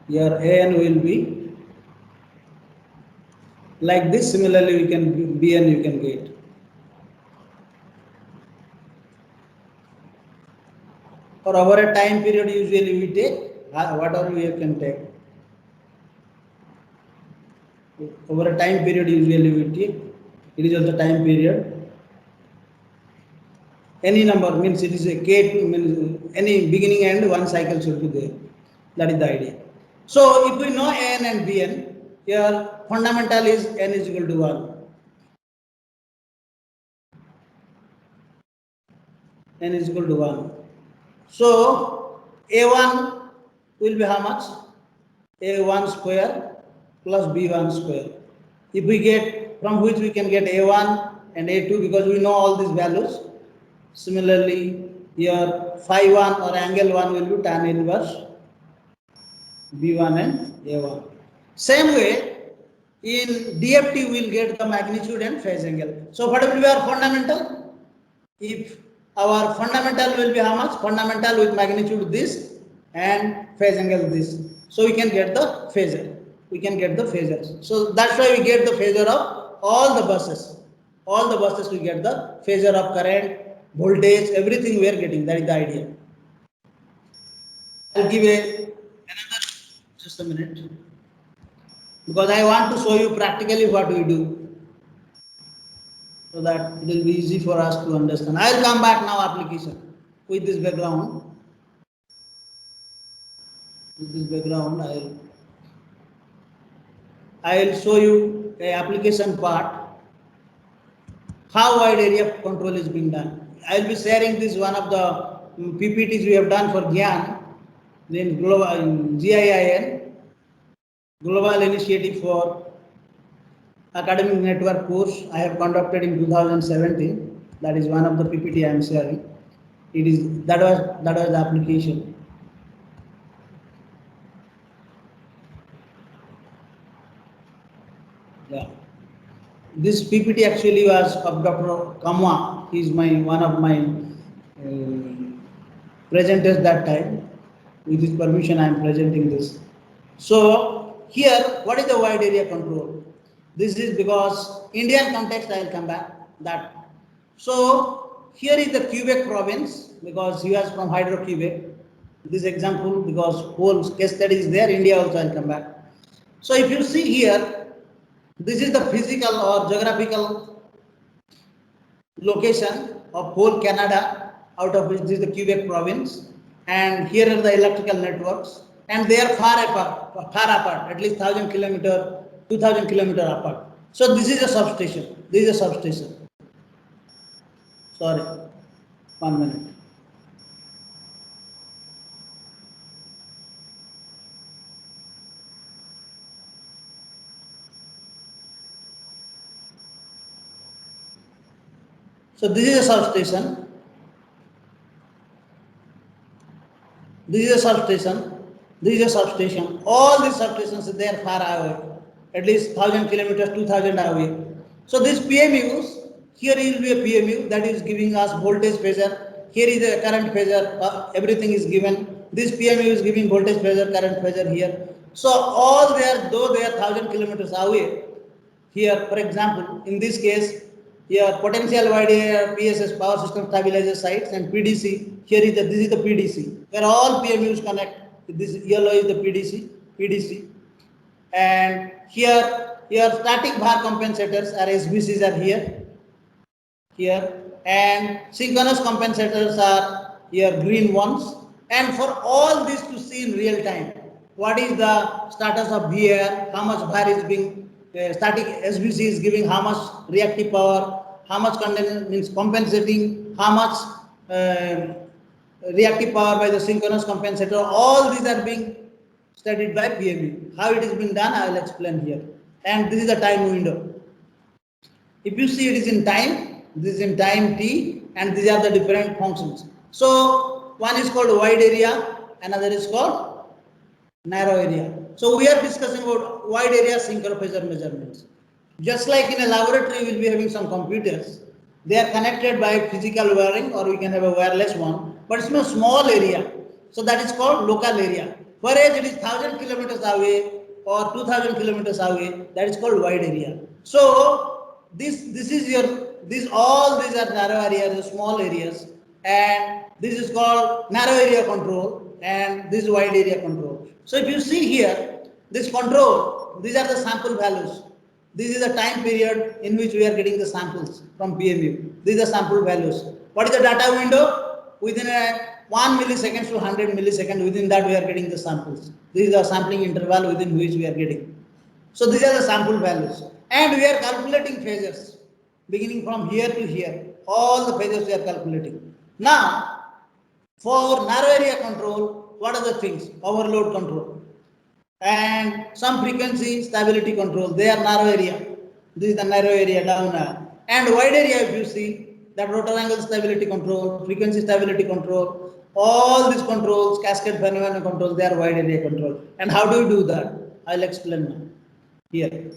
your an will be like this. Similarly, we can bn you can get. For over a time period, usually we take whatever we can take. Over a time period, usually we take. It is also time period. Any number means it is a k, means any beginning and one cycle should be there. That is the idea. So if we know n and bn, here fundamental is n is equal to 1. N is equal to 1. So a1 will be how much? a1 square plus b1 square. If we get, from which we can get a1 and a2, because we know all these values. Similarly, here phi 1 or angle 1 will be tan inverse b1 and a1. Same way, in DFT we will get the magnitude and phase angle. So what will be our fundamental? If our fundamental will be how much? Fundamental with magnitude this and phase angle this. So we can get the phasor. We can get the phasors. So that's why we get the phasor of all the buses. All the buses we get the phasor of current, voltage, everything we are getting. That is the idea. I'll give another just a minute because I want to show you practically what we do so that it will be easy for us to understand. I'll come back now application with this background. With this background, I'll show you a application part how wide area control is being done. I'll be sharing this one of the PPTs we have done for GIAN, then global GIIN, Global Initiative for Academic Network course I have conducted in 2017. That is one of the PPT I am sharing. It is that was the application. Yeah. This PPT actually was of Dr. Kamwa. He is one of my presenters that time. With his permission, I am presenting this. So here, what is the wide area control? This is because Indian context. I will come back that. So here is the Quebec province because he was from Hydro Quebec. This example because whole case study is there. India also I will come back. So if you see here, this is the physical or geographical location of whole Canada, out of which this is the Quebec province, and here are the electrical networks, and they are far apart, at least 1,000 kilometer, 2,000 kilometer apart. So this is a substation. This is a substation. Sorry, 1 minute. So this is a substation. This is a substation. This is a substation. All these substations they are far away, at least 1,000 kilometers, 2,000 away. So this PMUs, here will be a PMU that is giving us voltage phasor. Here is a current phasor. Everything is given. This PMU is giving voltage phasor, current phasor here. So all there, though they are 1,000 kilometers away, here, for example, in this case, here potential wide area PSS power system stabilizer sites and PDC. Here is this is the PDC where all PMUs connect. This yellow is the PDC, and here static bar compensators or SBCs are here, and synchronous compensators are here green ones. And for all this to see in real time, what is the status of VAR, how much VAR is being static SBC is giving how much reactive power, how much means compensating, how much reactive power by the synchronous compensator. All these are being studied by PMU. How it is being done, I will explain here. And this is the time window. If you see it is in time, this is in time t, and these are the different functions. So one is called wide area, another is called narrow area. So we are discussing about wide area synchro phasor measurements. Just like in a laboratory, we will be having some computers. They are connected by physical wiring, or we can have a wireless one, but it's in a small area. So that is called local area. Whereas it is 1,000 kilometers away or 2,000 kilometers away, that is called wide area. So this is all these are narrow areas, the small areas, and this is called narrow area control, and this is wide area control. So if you see here, this control, these are the sample values. This is the time period in which we are getting the samples from PMU. These are sample values. What is the data window? Within a 1 milliseconds to 100 milliseconds, within that we are getting the samples. This is the sampling interval within which we are getting. So these are the sample values. And we are calculating phasors, beginning from here to here. All the phasors we are calculating. Now, for narrow area control, what are the things? Overload control and some frequency stability control. They are narrow area. This is the narrow area down now. And wide area, if you see, that rotor angle stability control, frequency stability control, all these controls, cascade phenomena control, they are wide area control. And how do you do that? I'll explain now. Here.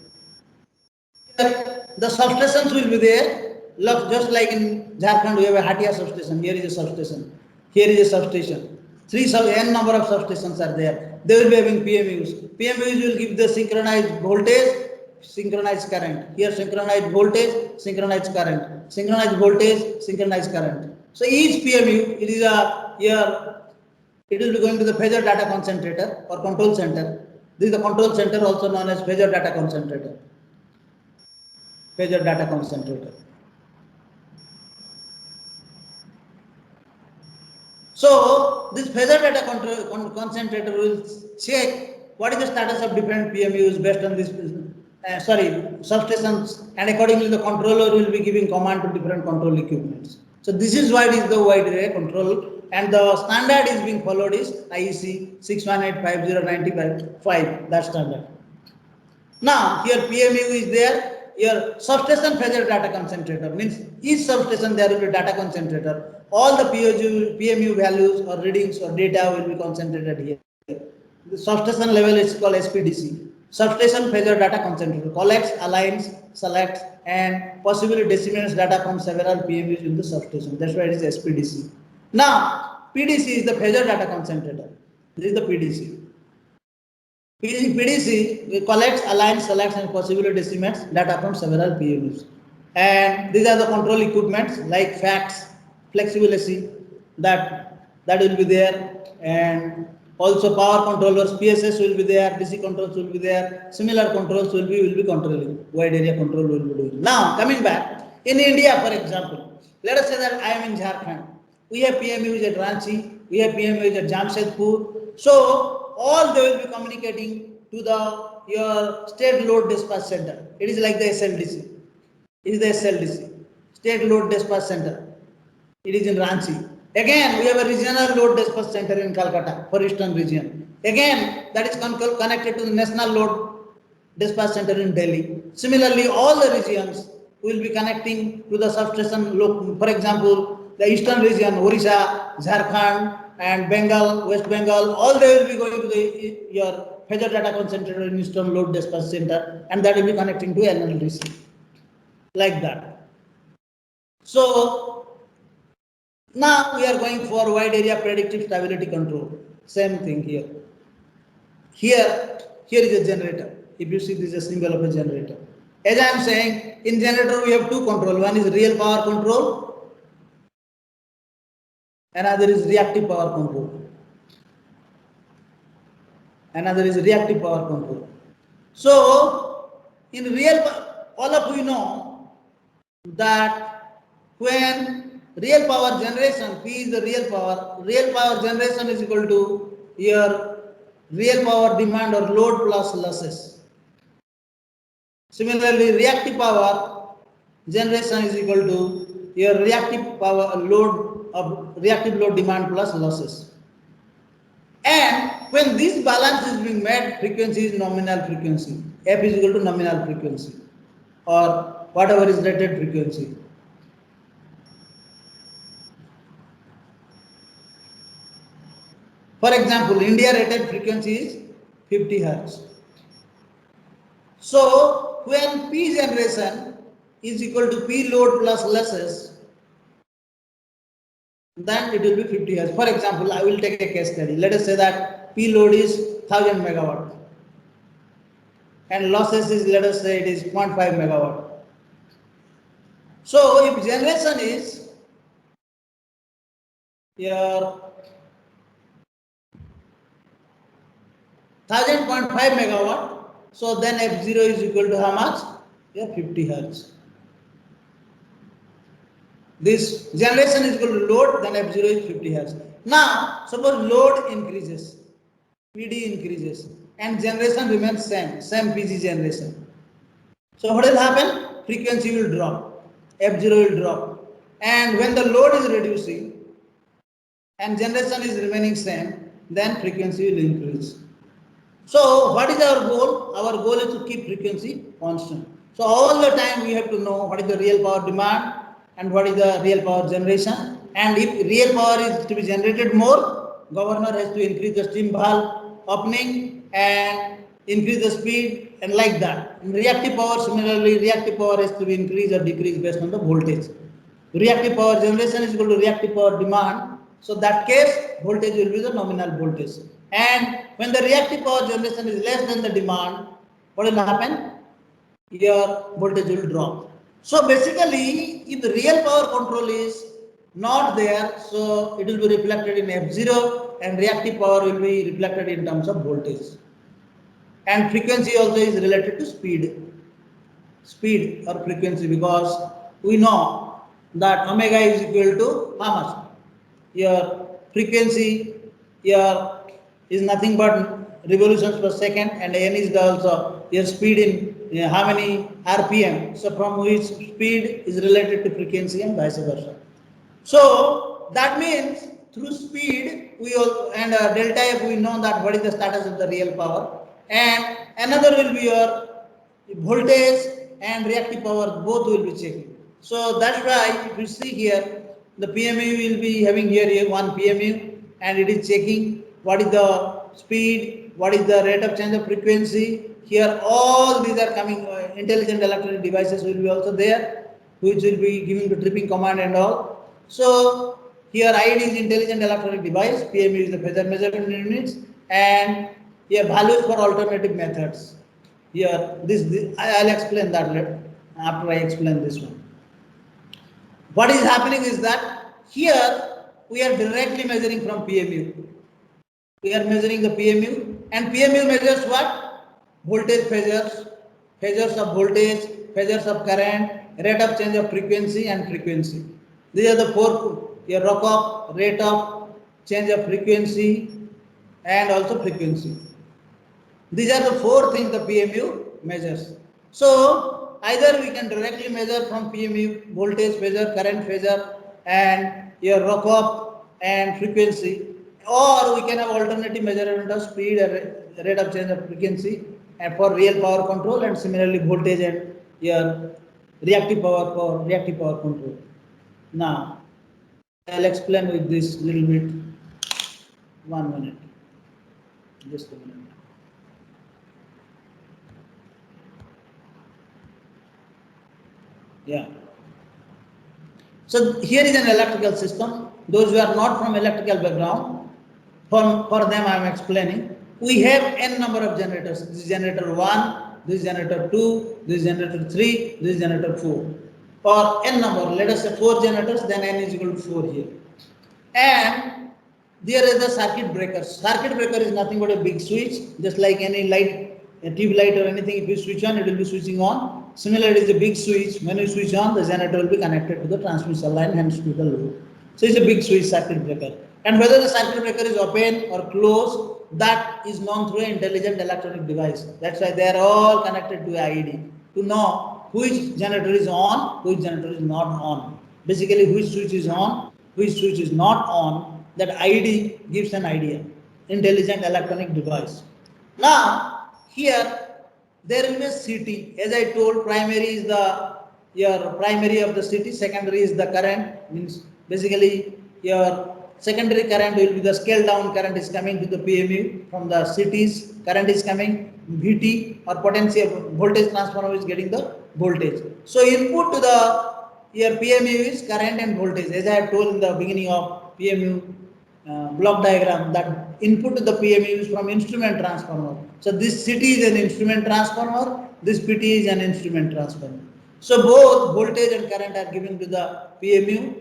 The substations will be there. just like in Jharkhand, we have a Hatia substation. Here is a substation. Here is a substation. N number of substations are there. They will be having PMUs. PMUs will give the synchronized voltage, synchronized current. Here synchronized voltage, synchronized current. Synchronized voltage, synchronized current. So each PMU, it is a here. It will be going to the phasor data concentrator or control center. This is the control center, also known as phasor data concentrator. Phasor data concentrator. So this phasor data concentrator will check what is the status of different PMUs based on this substations, and accordingly the controller will be giving command to different control equipments. So this is why it is the wide area control, and the standard is being followed is IEC 6185095, that standard. Now here PMU is there. Here substation phasor data concentrator means each substation there will be data concentrator. All the PMU values or readings or data will be concentrated here. The substation level is called SPDC. Substation phasor data concentrator collects, aligns, selects, and possibly disseminates data from several PMUs in the substation. That's why it is SPDC. Now PDC is the phasor data concentrator. This is the PDC. PDC collects, aligns, selects, and possibly decimates data from several PMUs. And these are the control equipments like FACS, flexible AC, that will be there, and also power controllers, PSS will be there, DC controls will be there, similar controls will be controlling, wide area control will be doing. Now coming back, in India for example, let us say that I am in Jharkhand. We have PMUs at Ranchi, we have PMUs at Jamshedpur. So all they will be communicating to your state load dispatch center. It is like the SLDC. It is the SLDC, state load dispatch center. It is in Ranchi. Again, we have a regional load dispatch center in Calcutta for Eastern region. Again, that is connected to the national load dispatch center in Delhi. Similarly, all the regions will be connecting to the substation. For example, the Eastern region, Orissa, Jharkhand, and Bengal, West Bengal, all they will be going to your phasor data concentrator in Eastern load dispatch center, and that will be connecting to NLDC. Like that. So now we are going for wide area predictive stability control. Same thing here. Here is a generator. If you see, this is a symbol of a generator. As I am saying, in generator we have two control. One is real power control, another is reactive power control. Another is reactive power control. So in real, all of you know that when real power generation, P is the real power generation is equal to your real power demand or load plus losses. Similarly, reactive power generation is equal to your reactive load demand plus losses. And when this balance is being met, frequency is nominal frequency. F is equal to nominal frequency or whatever is rated frequency. For example, India rated frequency is 50 Hz. So when P generation is equal to P load plus losses, then it will be 50 Hz. For example, I will take a case study. Let us say that P load is 1000 megawatt and losses is, let us say, it is 0.5 megawatt. So if generation is your 1000.5 megawatt, so then F0 is equal to how much? Yeah, 50 Hz. This generation is equal to load, then F0 is 50 Hz. Now, suppose load increases, PD increases, and generation remains same PG generation. So what will happen? Frequency will drop, F0 will drop. And when the load is reducing and generation is remaining same, then frequency will increase. So what is our goal? Our goal is to keep frequency constant. So all the time we have to know what is the real power demand and what is the real power generation. And if real power is to be generated more, governor has to increase the steam valve opening, and increase the speed, and like that. In reactive power, similarly, reactive power is to be increased or decreased based on the voltage. Reactive power generation is equal to reactive power demand. So that case, voltage will be the nominal voltage. And when the reactive power generation is less than the demand, what will happen? Your voltage will drop. So basically, if the real power control is not there, so it will be reflected in F0 and reactive power will be reflected in terms of voltage. And frequency also is related to speed or frequency, because we know that omega is equal to how much? Your frequency your is nothing but revolutions per second, and n is the also your speed in how many rpm. So from which speed is related to frequency and vice versa. So that means through speed we all and delta F we know that what is the status of the real power, and another will be your voltage and reactive power, both will be checking. So that's why if you see here the PMU will be having here one PMU and it is checking what is the speed, what is the rate of change of frequency. Here all these are coming, intelligent electronic devices will be also there, which will be giving the tripping command and all. So here ID is intelligent electronic device, PMU is the phasor measurement units, and here values for alternative methods. Here I'll explain that later after I explain this one. What is happening is that here we are directly measuring from PMU. We are measuring the PMU, and PMU measures what? Voltage phasors, phasors of voltage, phasors of current, rate of change of frequency and frequency. These are the four, your rock-up, rate of change of frequency and also frequency. These are the four things the PMU measures. So either we can directly measure from PMU voltage phasor, current phasor, and your rock-up and frequency, or we can have alternative measurement of speed and rate of change of frequency and for real power control, and similarly voltage and your reactive power for reactive power control. Now I'll explain with this little bit. 1 minute, just a minute. Yeah. So here is an electrical system. Those who are not from electrical background, for them I am explaining. We have n number of generators. This is generator 1, this is generator 2, this is generator 3, this is generator 4. Or n number, let us say 4 generators, then n is equal to 4 here. And there is the circuit breaker. Circuit breaker is nothing but a big switch, just like any light, a tube light or anything. If you switch on, it will be switching on. Similarly, it is a big switch. When you switch on, the generator will be connected to the transmission line, hence to the load. So it's a big switch circuit breaker. And whether the circuit breaker is open or closed, that is known through an intelligent electronic device. That's why they are all connected to IED to know which generator is on, which generator is not on. Basically, which switch is on, which switch is not on. That IED gives an idea. Intelligent electronic device. Now, here there will be a CT. As I told, primary is your primary of the CT, secondary is the current, means basically your secondary current will be the scale down current is coming to the PMU from the CTs, current is coming, VT or potential voltage transformer is getting the voltage. So input to the your PMU is current and voltage. As I have told in the beginning of PMU block diagram, that input to the PMU is from instrument transformer. So this CT is an instrument transformer, this PT is an instrument transformer. So both voltage and current are given to the PMU,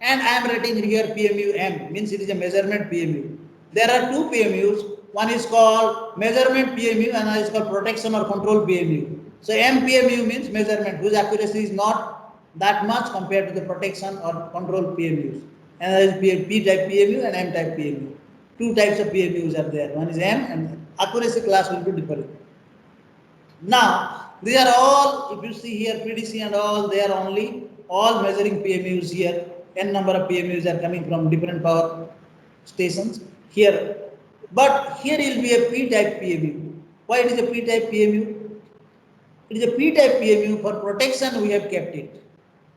and I am writing here PMU M, means it is a measurement PMU. There are two PMUs, one is called measurement PMU and another is called protection or control PMU. So M PMU means measurement, whose accuracy is not that much compared to the protection or control PMUs. And there is P type PMU and M type PMU. Two types of PMUs are there. One is M and accuracy class will be different. Now, these are all, if you see here PDC and all, they are only all measuring PMUs here. N number of PMUs are coming from different power stations here. But here will be a P type PMU. Why it is a P type PMU? It is a P type PMU for protection we have kept it.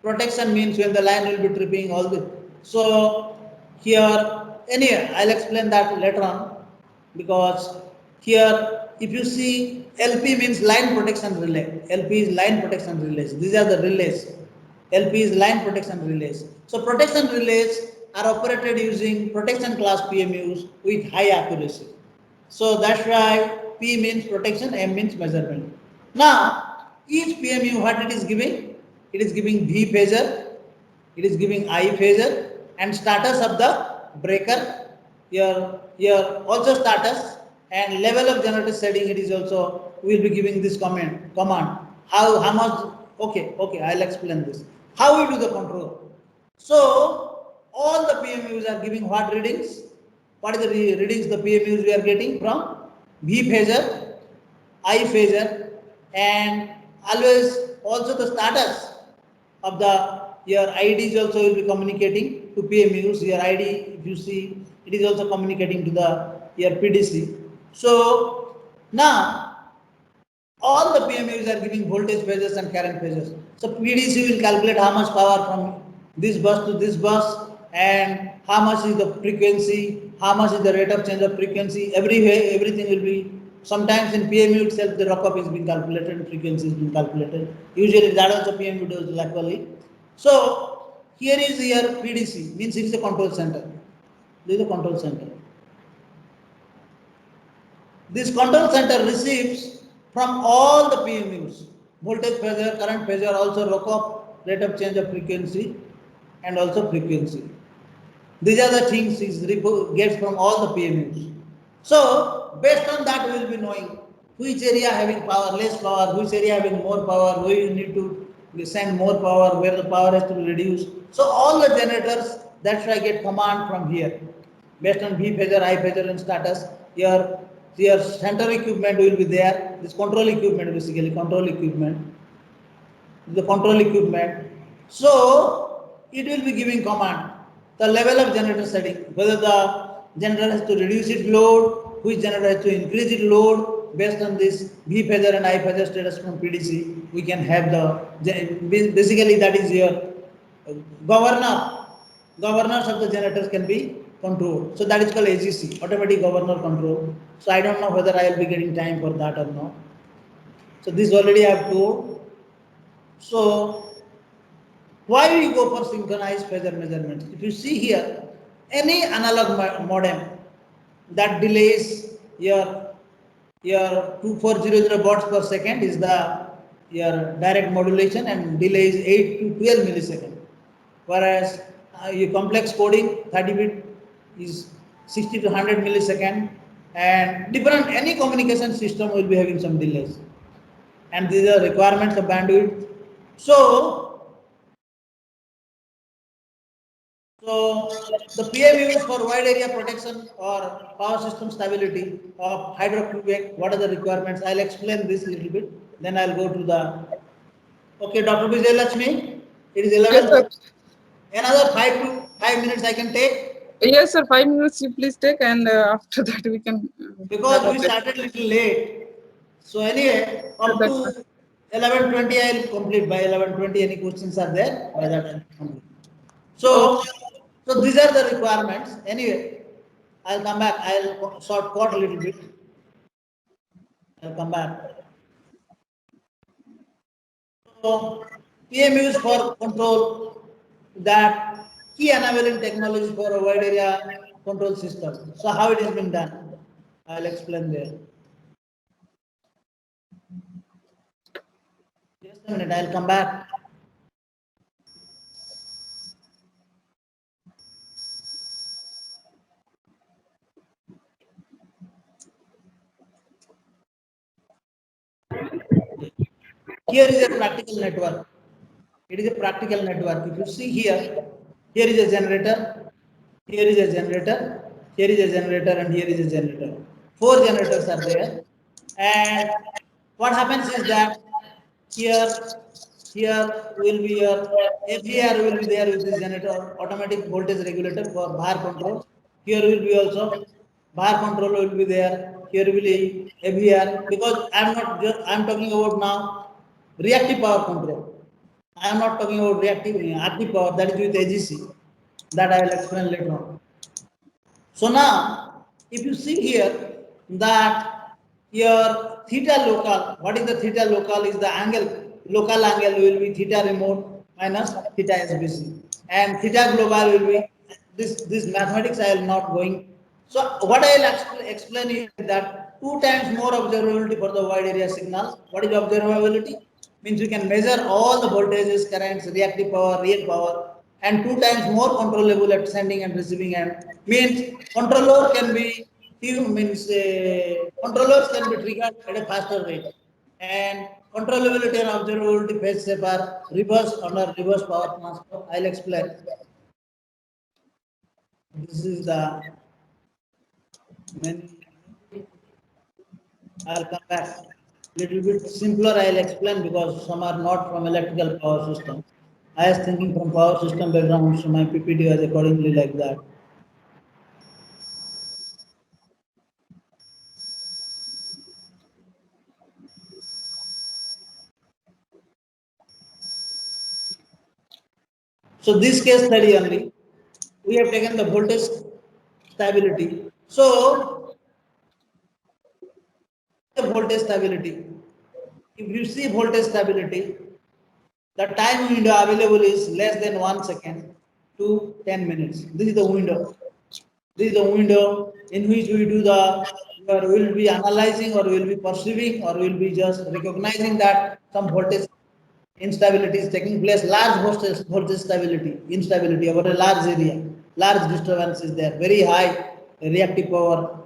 Protection means when the line will be tripping all the. So here, anyway, I'll explain that later on, because Here, if you see, LP means line protection relay. LP is line protection relays. These are the relays. LP is line protection relays. So protection relays are operated using protection class PMUs with high accuracy. So that's why P means protection, M means measurement. Now, each PMU, what it is giving? It is giving V phasor, it is giving I phasor, and status of the breaker. Here also status and level of generator setting. It is also will be giving this command. How much? Okay. I'll explain this. How we do the control? So all the PMUs are giving what readings? What is the readings the PMUs we are getting from V phasor, I phasor, and always also the status of the your IDs also will be communicating to PMUs. Your ID, if you see, it is also communicating to the your PDC. So now all the PMUs are giving voltage phasors and current phasors. So PDC will calculate how much power from this bus to this bus and how much is the frequency, how much is the rate of change of frequency. Everything will be. Sometimes in PMU itself the lockup is being calculated and frequency is being calculated. Usually that also PMU does locally. So here is your PDC, means it is a control center. This is a control center. This control center receives from all the PMUs, voltage phasor, current phasor, also lockup, rate of change of frequency, and also frequency. These are the things it gets from all the PMUs. So, based on that, we will be knowing which area having power, less power, which area having more power, where you need to send more power, where the power has to be reduced. So, all the generators, that's why I get command from here. Based on V phasor, I phasor, and status, your center equipment will be there. This control equipment, basically, control equipment. The control equipment. So it will be giving command. The level of generator setting, whether the generator has to reduce its load, which generator has to increase its load, based on this V phasor and I phasor status from PDC, we can have basically that is your governor. Governors of the generators can be controlled. So that is called AGC, automatic governor control. So I don't know whether I will be getting time for that or not. So this already I have told. So why we go for synchronized phasor measurements? If you see here, any analog modem that delays your 2400 watts per second is the your direct modulation and delays 8 to 12 milliseconds. Whereas your complex coding 30 bit is 60 to 100 millisecond, and different any communication system will be having some delays, and these are requirements of bandwidth. So the PMUs for wide area protection or power system stability of hydro-quebec, what are the requirements? I'll explain this a little bit. Then I'll go to the. Okay, Dr. Vijay Lakshmi, it is Yes, 11. sir. Another 5 minutes I can take Yes, sir. 5 minutes you please take, and after that we can have because a we break. started little late. So anyway, So up that's fine. to 11:20 I'll complete. By 11:20, any questions are there? By that I'll complete. So, Okay. so these are the requirements. Anyway, I'll come back. I'll shortcut a little bit. I'll come back. So, PMUs for control that key enabling technology for a wide area control system. So, how it has been done? I'll explain there. Just a minute. I'll come back. Here is a practical network. It is a practical network. If you see here, here is a generator, here is a generator, here is a generator, and here is a generator. 4 generators are there. And what happens is that here, here will be your FGR will be there with this generator, automatic voltage regulator for bar control. Here will be also bar control will be there. Here will be FGR because I'm talking about now reactive power control. I am not talking about reactive active power, that is with AGC, that I will explain later on. So now, if you see here that your theta local, what is the theta local is the angle, local angle will be theta remote minus theta SBC, and theta global will be this mathematics I am not going. So what I will explain is that 2 times more observability for the wide area signals. What is observability? Means you can measure all the voltages, currents, reactive power, real power, and 2 times more controllable at sending and receiving end. Means controller can be means controllers can be triggered at a faster rate, and controllability and observability phase shape are reverse under reverse power transfer. I'll explain. This is the main. I'll come back. Little bit simpler I'll explain because some are not from electrical power system. I was thinking from power system background, so my PPT was accordingly like that. So this case study only, we have taken the voltage stability. So the voltage stability. If you see voltage stability, the time window available is less than 1 second to 10 minutes. This is the window. This is the window in which we do the, or will be analyzing or will be perceiving or will be just recognizing that some voltage instability is taking place, large voltage stability, instability over a large area, large disturbance is there, very high reactive power,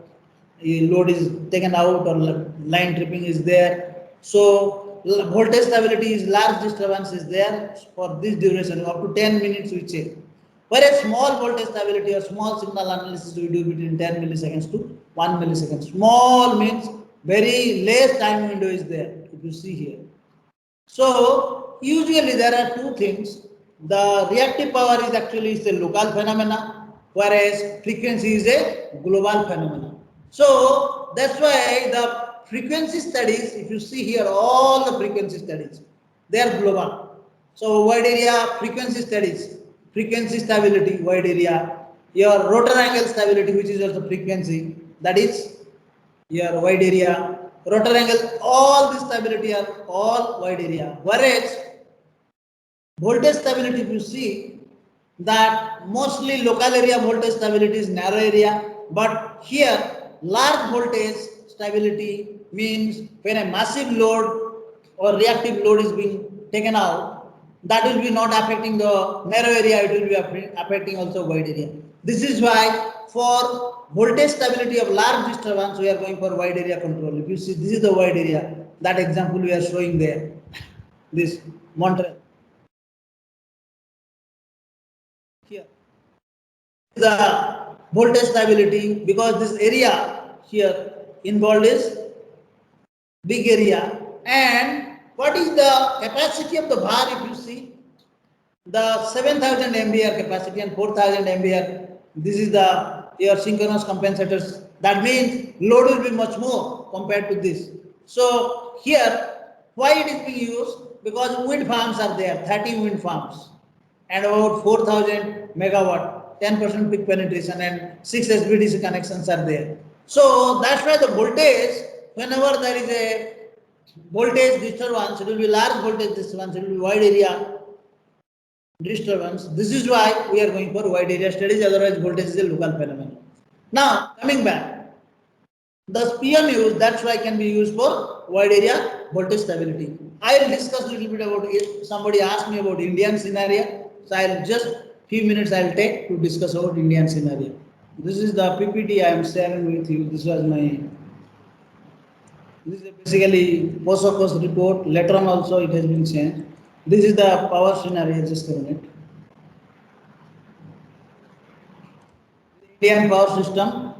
load is taken out or line tripping is there. So voltage stability is large disturbance is there for this duration up to 10 minutes we check. Whereas small voltage stability or small signal analysis we do between 10 milliseconds to 1 millisecond. Small means very less time window is there. If you see here. So usually there are two things. The reactive power is actually is a local phenomena, whereas frequency is a global phenomena. So that's why the frequency studies, if you see here, all the frequency studies, they are global. So wide area frequency studies, frequency stability, wide area, your rotor angle stability, which is also frequency, that is your wide area, rotor angle, all this stability are all wide area. Whereas voltage stability, if you see that mostly local area voltage stability is narrow area, but here large voltage stability means when a massive load or reactive load is being taken out, that will be not affecting the narrow area, it will be affecting also wide area. This is why for voltage stability of large disturbance, we are going for wide area control. If you see, this is the wide area, that example we are showing there, this Montreal. Here, the voltage stability, because this area here involved is big area, and what is the capacity of the bar if you see the 7000 MVR capacity and 4000 MVR, this is the your synchronous compensators, that means load will be much more compared to this. So here why it is being used, because wind farms are there, 30 wind farms and about 4000 megawatt, 10% peak penetration and 6 SVDC connections are there. So that's why the voltage, whenever there is a voltage disturbance, it will be large voltage disturbance, it will be wide area disturbance. This is why we are going for wide area studies, otherwise voltage is a local phenomenon. Now coming back, the PMUs, that's why can be used for wide area voltage stability. I will discuss a little bit about it. Somebody asked me about Indian scenario, so I will just few minutes I will take to discuss about Indian scenario. This is the PPT I am sharing with you. This was my, this is basically post report. Later on also it has been changed. This is the power scenario, just a minute. Indian power system,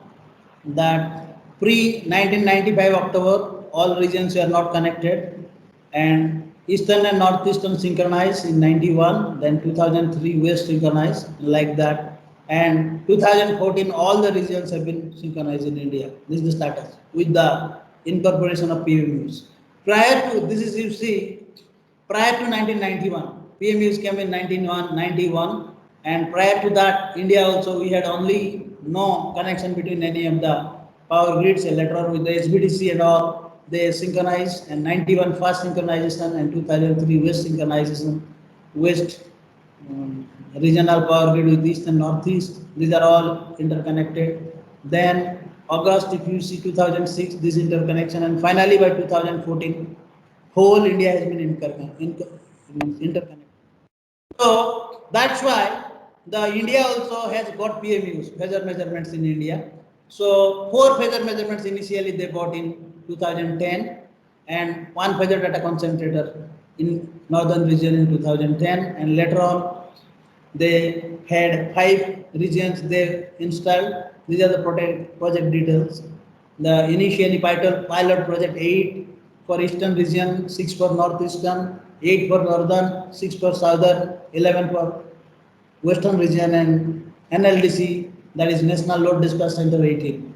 that pre 1995 October, all regions were not connected, and eastern and northeastern synchronized in 91, then 2003 west synchronized like that, and 2014 all the regions have been synchronized in India. This is the status with the incorporation of PMUs. Prior to this is, you see, prior to 1991, PMUs came in 1991, and prior to that, India also we had only no connection between any of the power grids, later on with the HVDC and all, they synchronized, and 91 fast synchronization and 2003 west synchronization, west regional power grid with east and northeast. These are all interconnected. Then August, if you see 2006, this interconnection, and finally by 2014, whole India has been interconnected. So that's why the India also has got PMUs, phasor measurements in India. So four phasor measurements initially they got in 2010, and one phasor data concentrator in northern region in 2010, and later on they had five regions they installed. These are the project details. The initially pilot project 8 for eastern region, 6 for northeastern, 8 for northern, 6 for southern, 11 for western region, and NLDC, that is National Load Dispatch Center 18.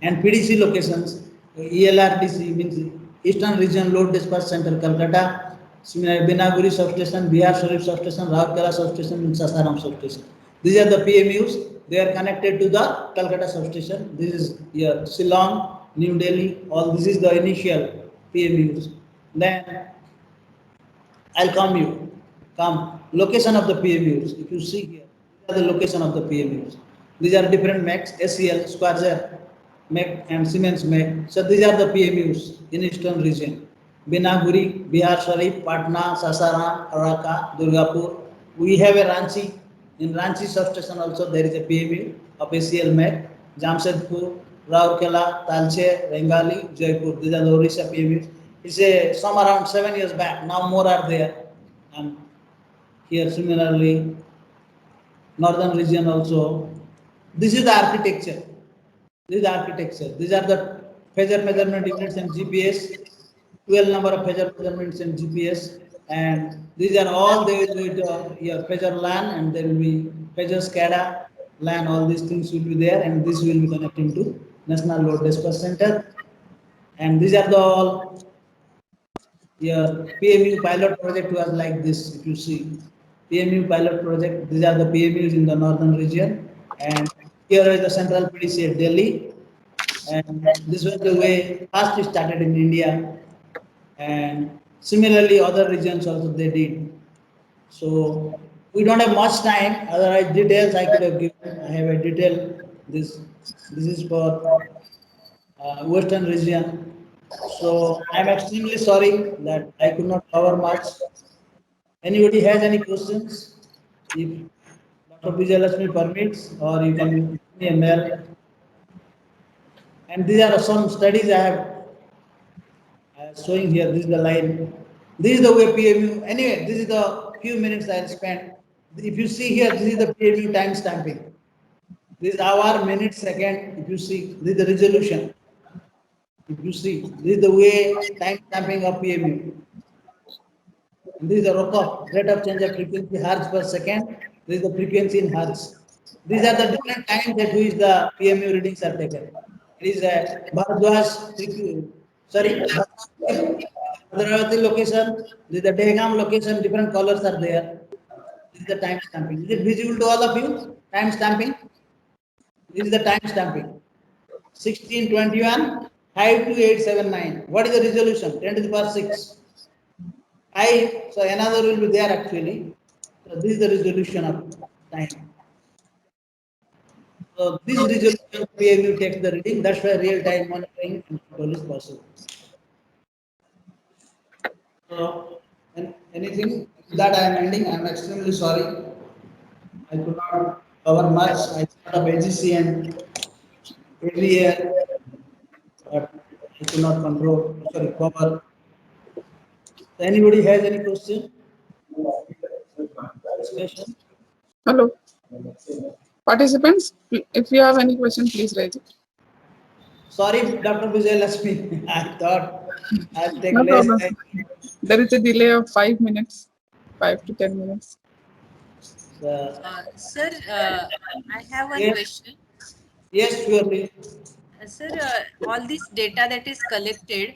And PDC locations, ELRDC means Eastern Region Load Dispatch Center, Calcutta, Binaguri substation, Bihar Sharif substation, Raurkela substation, and Sasaram substation. These are the PMUs. They are connected to the Calcutta substation. This is here, Shillong, New Delhi. All this is the initial PMUs. Then I'll come you. Come. Location of the PMUs. If you see here, these are the location of the PMUs. These are different MECs, SCL, Squarzer, MEC and Siemens MEC. So these are the PMUs in eastern region. Binaguri, Bihar Sharif, Patna, Sasaram, Araka, Durgapur. We have a Ranchi. In Ranchi substation also there is a PMU of ACL MEC. Jamshedpur, Raurkela, Talche, Bengali, Jaipur. These are the Orissa PMUs. It's a some around 7 years back. Now more are there. And here similarly, northern region also. This is the architecture. This is the architecture. These are the phasor measurement units and GPS. 12 number of phasor measurements and GPS. And these are all they will be your phasor LAN, and there will be phasor SCADA LAN. All these things will be there, and this will be connecting to National Load Dispatch Center. And these are the all your PMU pilot project was like this. If you see PMU pilot project, these are the PMUs in the northern region, and here is the central PDC at Delhi, and this was the way first it started in India, and similarly other regions also they did. So we don't have much time. Otherwise, details I could have given. I have a detail. This is for western region. So I'm extremely sorry that I could not cover much. Anybody has any questions? If Dr. Vijayalakshmi permits, or you can give me a mail. And these are some studies I have showing here. This is the line. This is the way PMU. Anyway, this is the few minutes I spent. If you see here, this is the PMU time stamping. This is hour, minute, second. If you see, this is the resolution. If you see, this is the way time stamping of PMU. And this is the rate of change of frequency hertz per second. This is the frequency in hertz. These are the different times at which the PMU readings are taken. It is a Bharadwaj, sorry, Bhadravati location. This is the Dehgam location. Different colors are there. This is the time stamping. Is it visible to all of you? Time stamping. This is the time stamping. 1621 52879. What is the resolution? 10 to the power 6. So another will be there actually. So this is the resolution of time. So this resolution PMU takes the reading. That's why real time monitoring and control is possible. So anything that I am ending, I am extremely sorry. I could not cover much. I thought of AGC and every year, but I could not control. Sorry, cover. So anybody has any question? Discussion? Hello. Participants, if you have any question, please raise it. Sorry, Dr. Vijay Lakshmi. I thought I'll take No less problem. time. There is a delay of 5 minutes, 5 to 10 minutes. Sir, I have one Yes, question. yes, surely. Sir, all this data that is collected,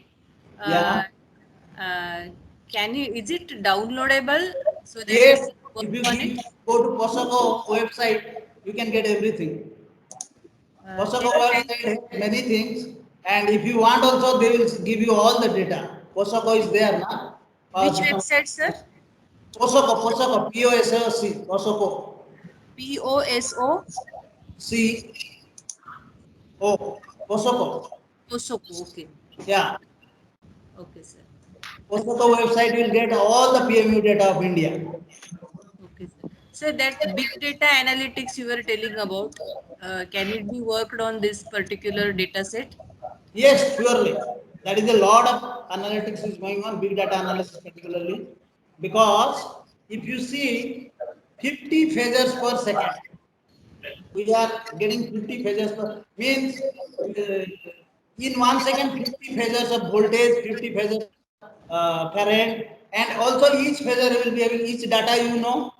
Yeah. uh, can you, is it downloadable so that we Yes, can work if you on it? go to Posako website, you can get everything. POSOCO Can you tell website has many things, and if you want also, they will give you all the data. POSOCO is there, na? Power which system. website, sir? POSOCO, POSOC, POSOCO, POSO POSOCO. Osoko. Okay. Yeah, Okay, sir. POSOCO website will get all the PMU data of India. Okay, sir. So that big data analytics you were telling about, can it be worked on this particular data set? Yes, surely. That is a lot of analytics is going on, big data analysis particularly, because if you see 50 phases per second, we are getting 50 phases per means in 1 second 50 phases of voltage, 50 phases of current, and also each phasor will be having each data,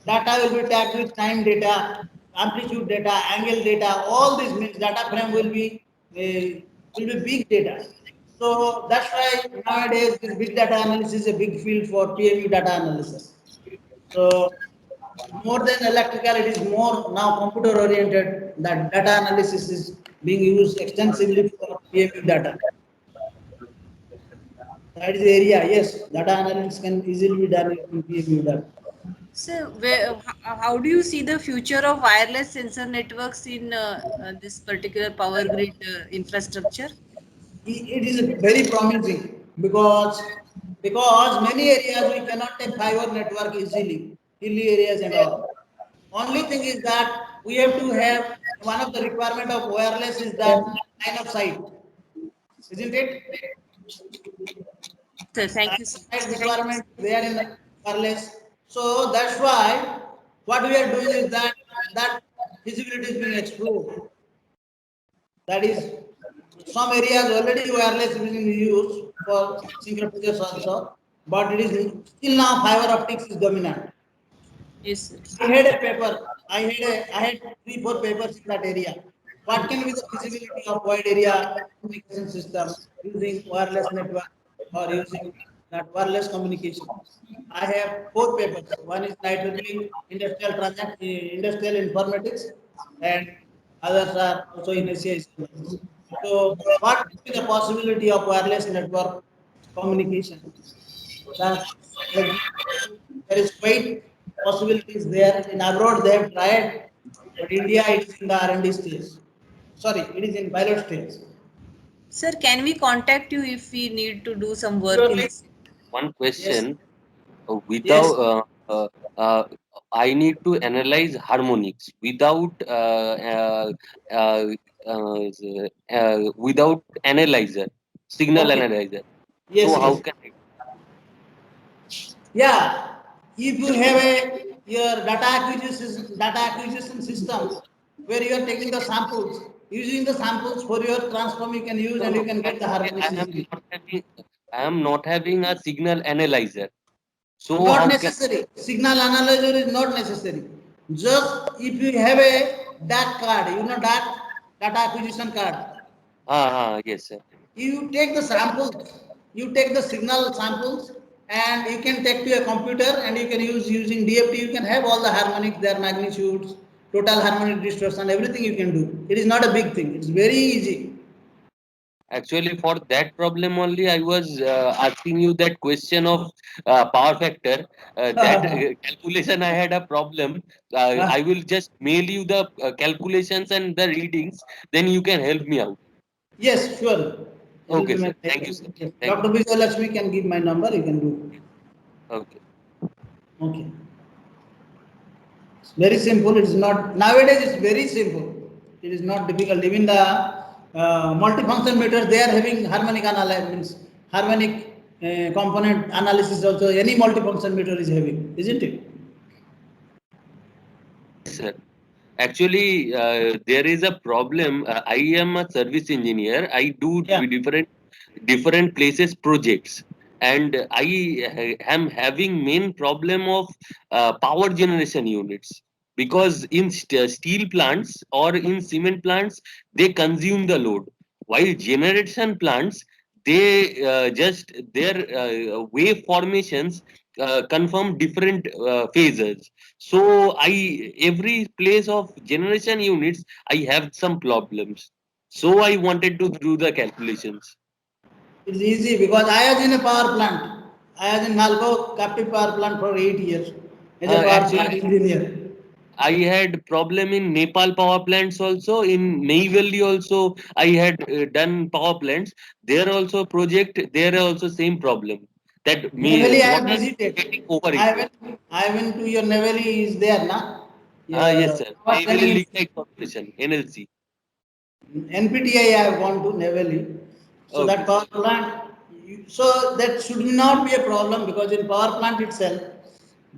data will be tagged with time data, amplitude data, angle data. All these means data frame will be big data. So that's why nowadays this big data analysis is a big field for PMU data analysis. So more than electrical, it is more now computer oriented. That data analysis is being used extensively for PMU data. That is the area. Yes, data analytics can easily be done in PMU data. So how do you see the future of wireless sensor networks in this particular power grid infrastructure? It is very promising because many areas we cannot take fiber network easily, hilly areas and all. Only thing is that we have to have one of the requirement of wireless is that line of sight, isn't it? Sir, thank Line you, of sir. sight Thank you. requirement is there in wireless. So that's why what we are doing is that feasibility is being explored. That is, some areas already wireless is being used for synchronizers also, but it is still now fiber optics is dominant. Yes, sir. I had a paper. I had 3 4 papers in that area. What can be the feasibility of wide area communication system using wireless network or using that wireless communication? I have 4 papers. One is nitroglyph industrial informatics, and others are also in SCI. So, what could be the possibility of wireless network communication? That there is quite possibilities there. In abroad, they have tried, but India it is in the R&D stage. Sorry, it is in pilot stage. Sir, can we contact you if we need to do some work in Surely, this? One yes, question. Without yes, uh, I need to analyze harmonics uh, uh, without analyzer, signal okay, analyzer. So yes, how yes, can I? yeah. If you have your data acquisition system where you are taking the samples, using the samples for your transform, you can use No, and you no. can get the harmonics I am easily. not having. I am not having a signal analyzer. So Not how can? necessary. Signal analyzer is not necessary. Just if you have a DAC card, data acquisition card, Yes, sir. you take the samples, you take the signal samples, and you can take to a computer and you can use using DFT. You can have all the harmonics, their magnitudes, total harmonic distortion, everything you can do. It is not a big thing. It's very easy. Actually, for that problem only, I was asking you that question of power factor. That calculation, I had a problem. I will just mail you the calculations and the readings. Then you can help me out. Yes, sure. It will Okay, be my sir. Thank you, pleasure. sir. Yes. Thank you. Dr. Vijay Lakshmi can give my number. You can do. Okay. Okay. It's very simple. It's not nowadays. It's very simple. It is not difficult. Even the multifunction meters, they are having harmonic analysis, means harmonic component analysis. Also, any multifunction meter is having, isn't it? Yes, sir. Actually, there is a problem. I am a service engineer. I do Yeah. different places projects, and I am having main problem of power generation units, because in steel plants or in cement plants they consume the load, while generation plants they just their wave formations confirm different phases. So I every place of generation units I have some problems. So I wanted to do the calculations. It's easy because I was in a power plant. I was in Nalco captive power plant for 8 years as a power plant Actually, engineer. I had problem in Nepal power plants also. In Neyveli also, I had done power plants. There also project. There also same problem that Navali I have water is getting visited. overheated. I went to your Navali is there, na? Yes, Your sir. Power Training Neyveli Institute. Lignite Corporation (NLC). NPTI I have gone to Navali. So Okay, that sir. power plant, so that should not be a problem because in power plant itself,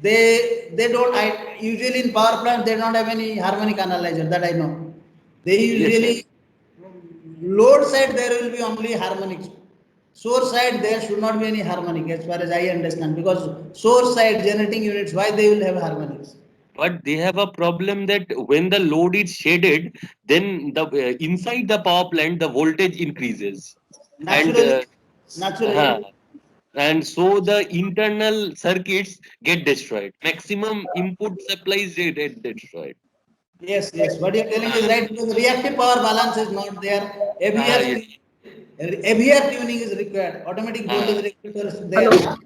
they don't, usually in power plant they don't have any harmonic analyzer that I know. They Yes, sir. usually, load side there will be only harmonics. Source side there should not be any harmonic as far as I understand because source side generating units, why they will have harmonics? But they have a problem that when the load is shaded, then the inside the power plant the voltage increases, and Naturally, naturally. uh, and so the internal circuits get destroyed. Maximum input supplies get destroyed. Yes, yes. What you're telling is right because reactive power balance is not there. Yes. AVR tuning is required. Automatic Uh, voltage regulator is there. Hello. Na?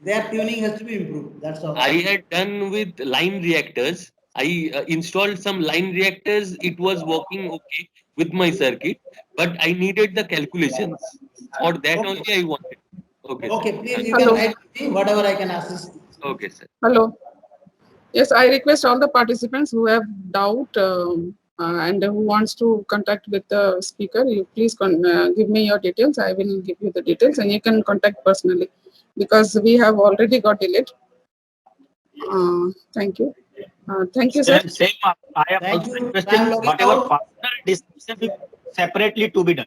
Their tuning has to be improved. That's I all. had done with line reactors. I installed some line reactors. It was working okay with my circuit, but I needed the calculations. For that only Okay. I wanted. Okay, sir. Okay, please you can Hello. write to me whatever I can assist. Okay, sir. Hello. Yes, I request all the participants who have doubt and who wants to contact with the speaker, you please give me your details. I will give you the details and you can contact personally because we have already got delayed. Thank you. Thank you, sir. Same. I am Thank also you. I requesting am logging whatever out. personal discussion is separately to be done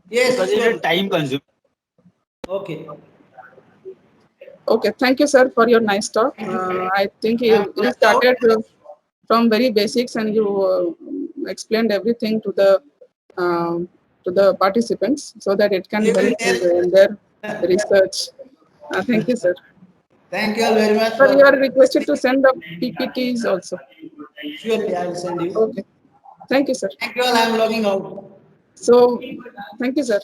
because Yes, it is sure. time consuming. Okay. Okay, thank you, sir, for your nice talk. Thank you. I think I am you logging out. started from very basics and you explained everything to the participants so that it can We help will in their tell. research. Thank you, sir. Thank you all very much Sir, for you are requested to listening. send the PPTs also. Surely I will send you. Okay, thank you, sir. Thank you all. I am logging out. So, thank you, sir.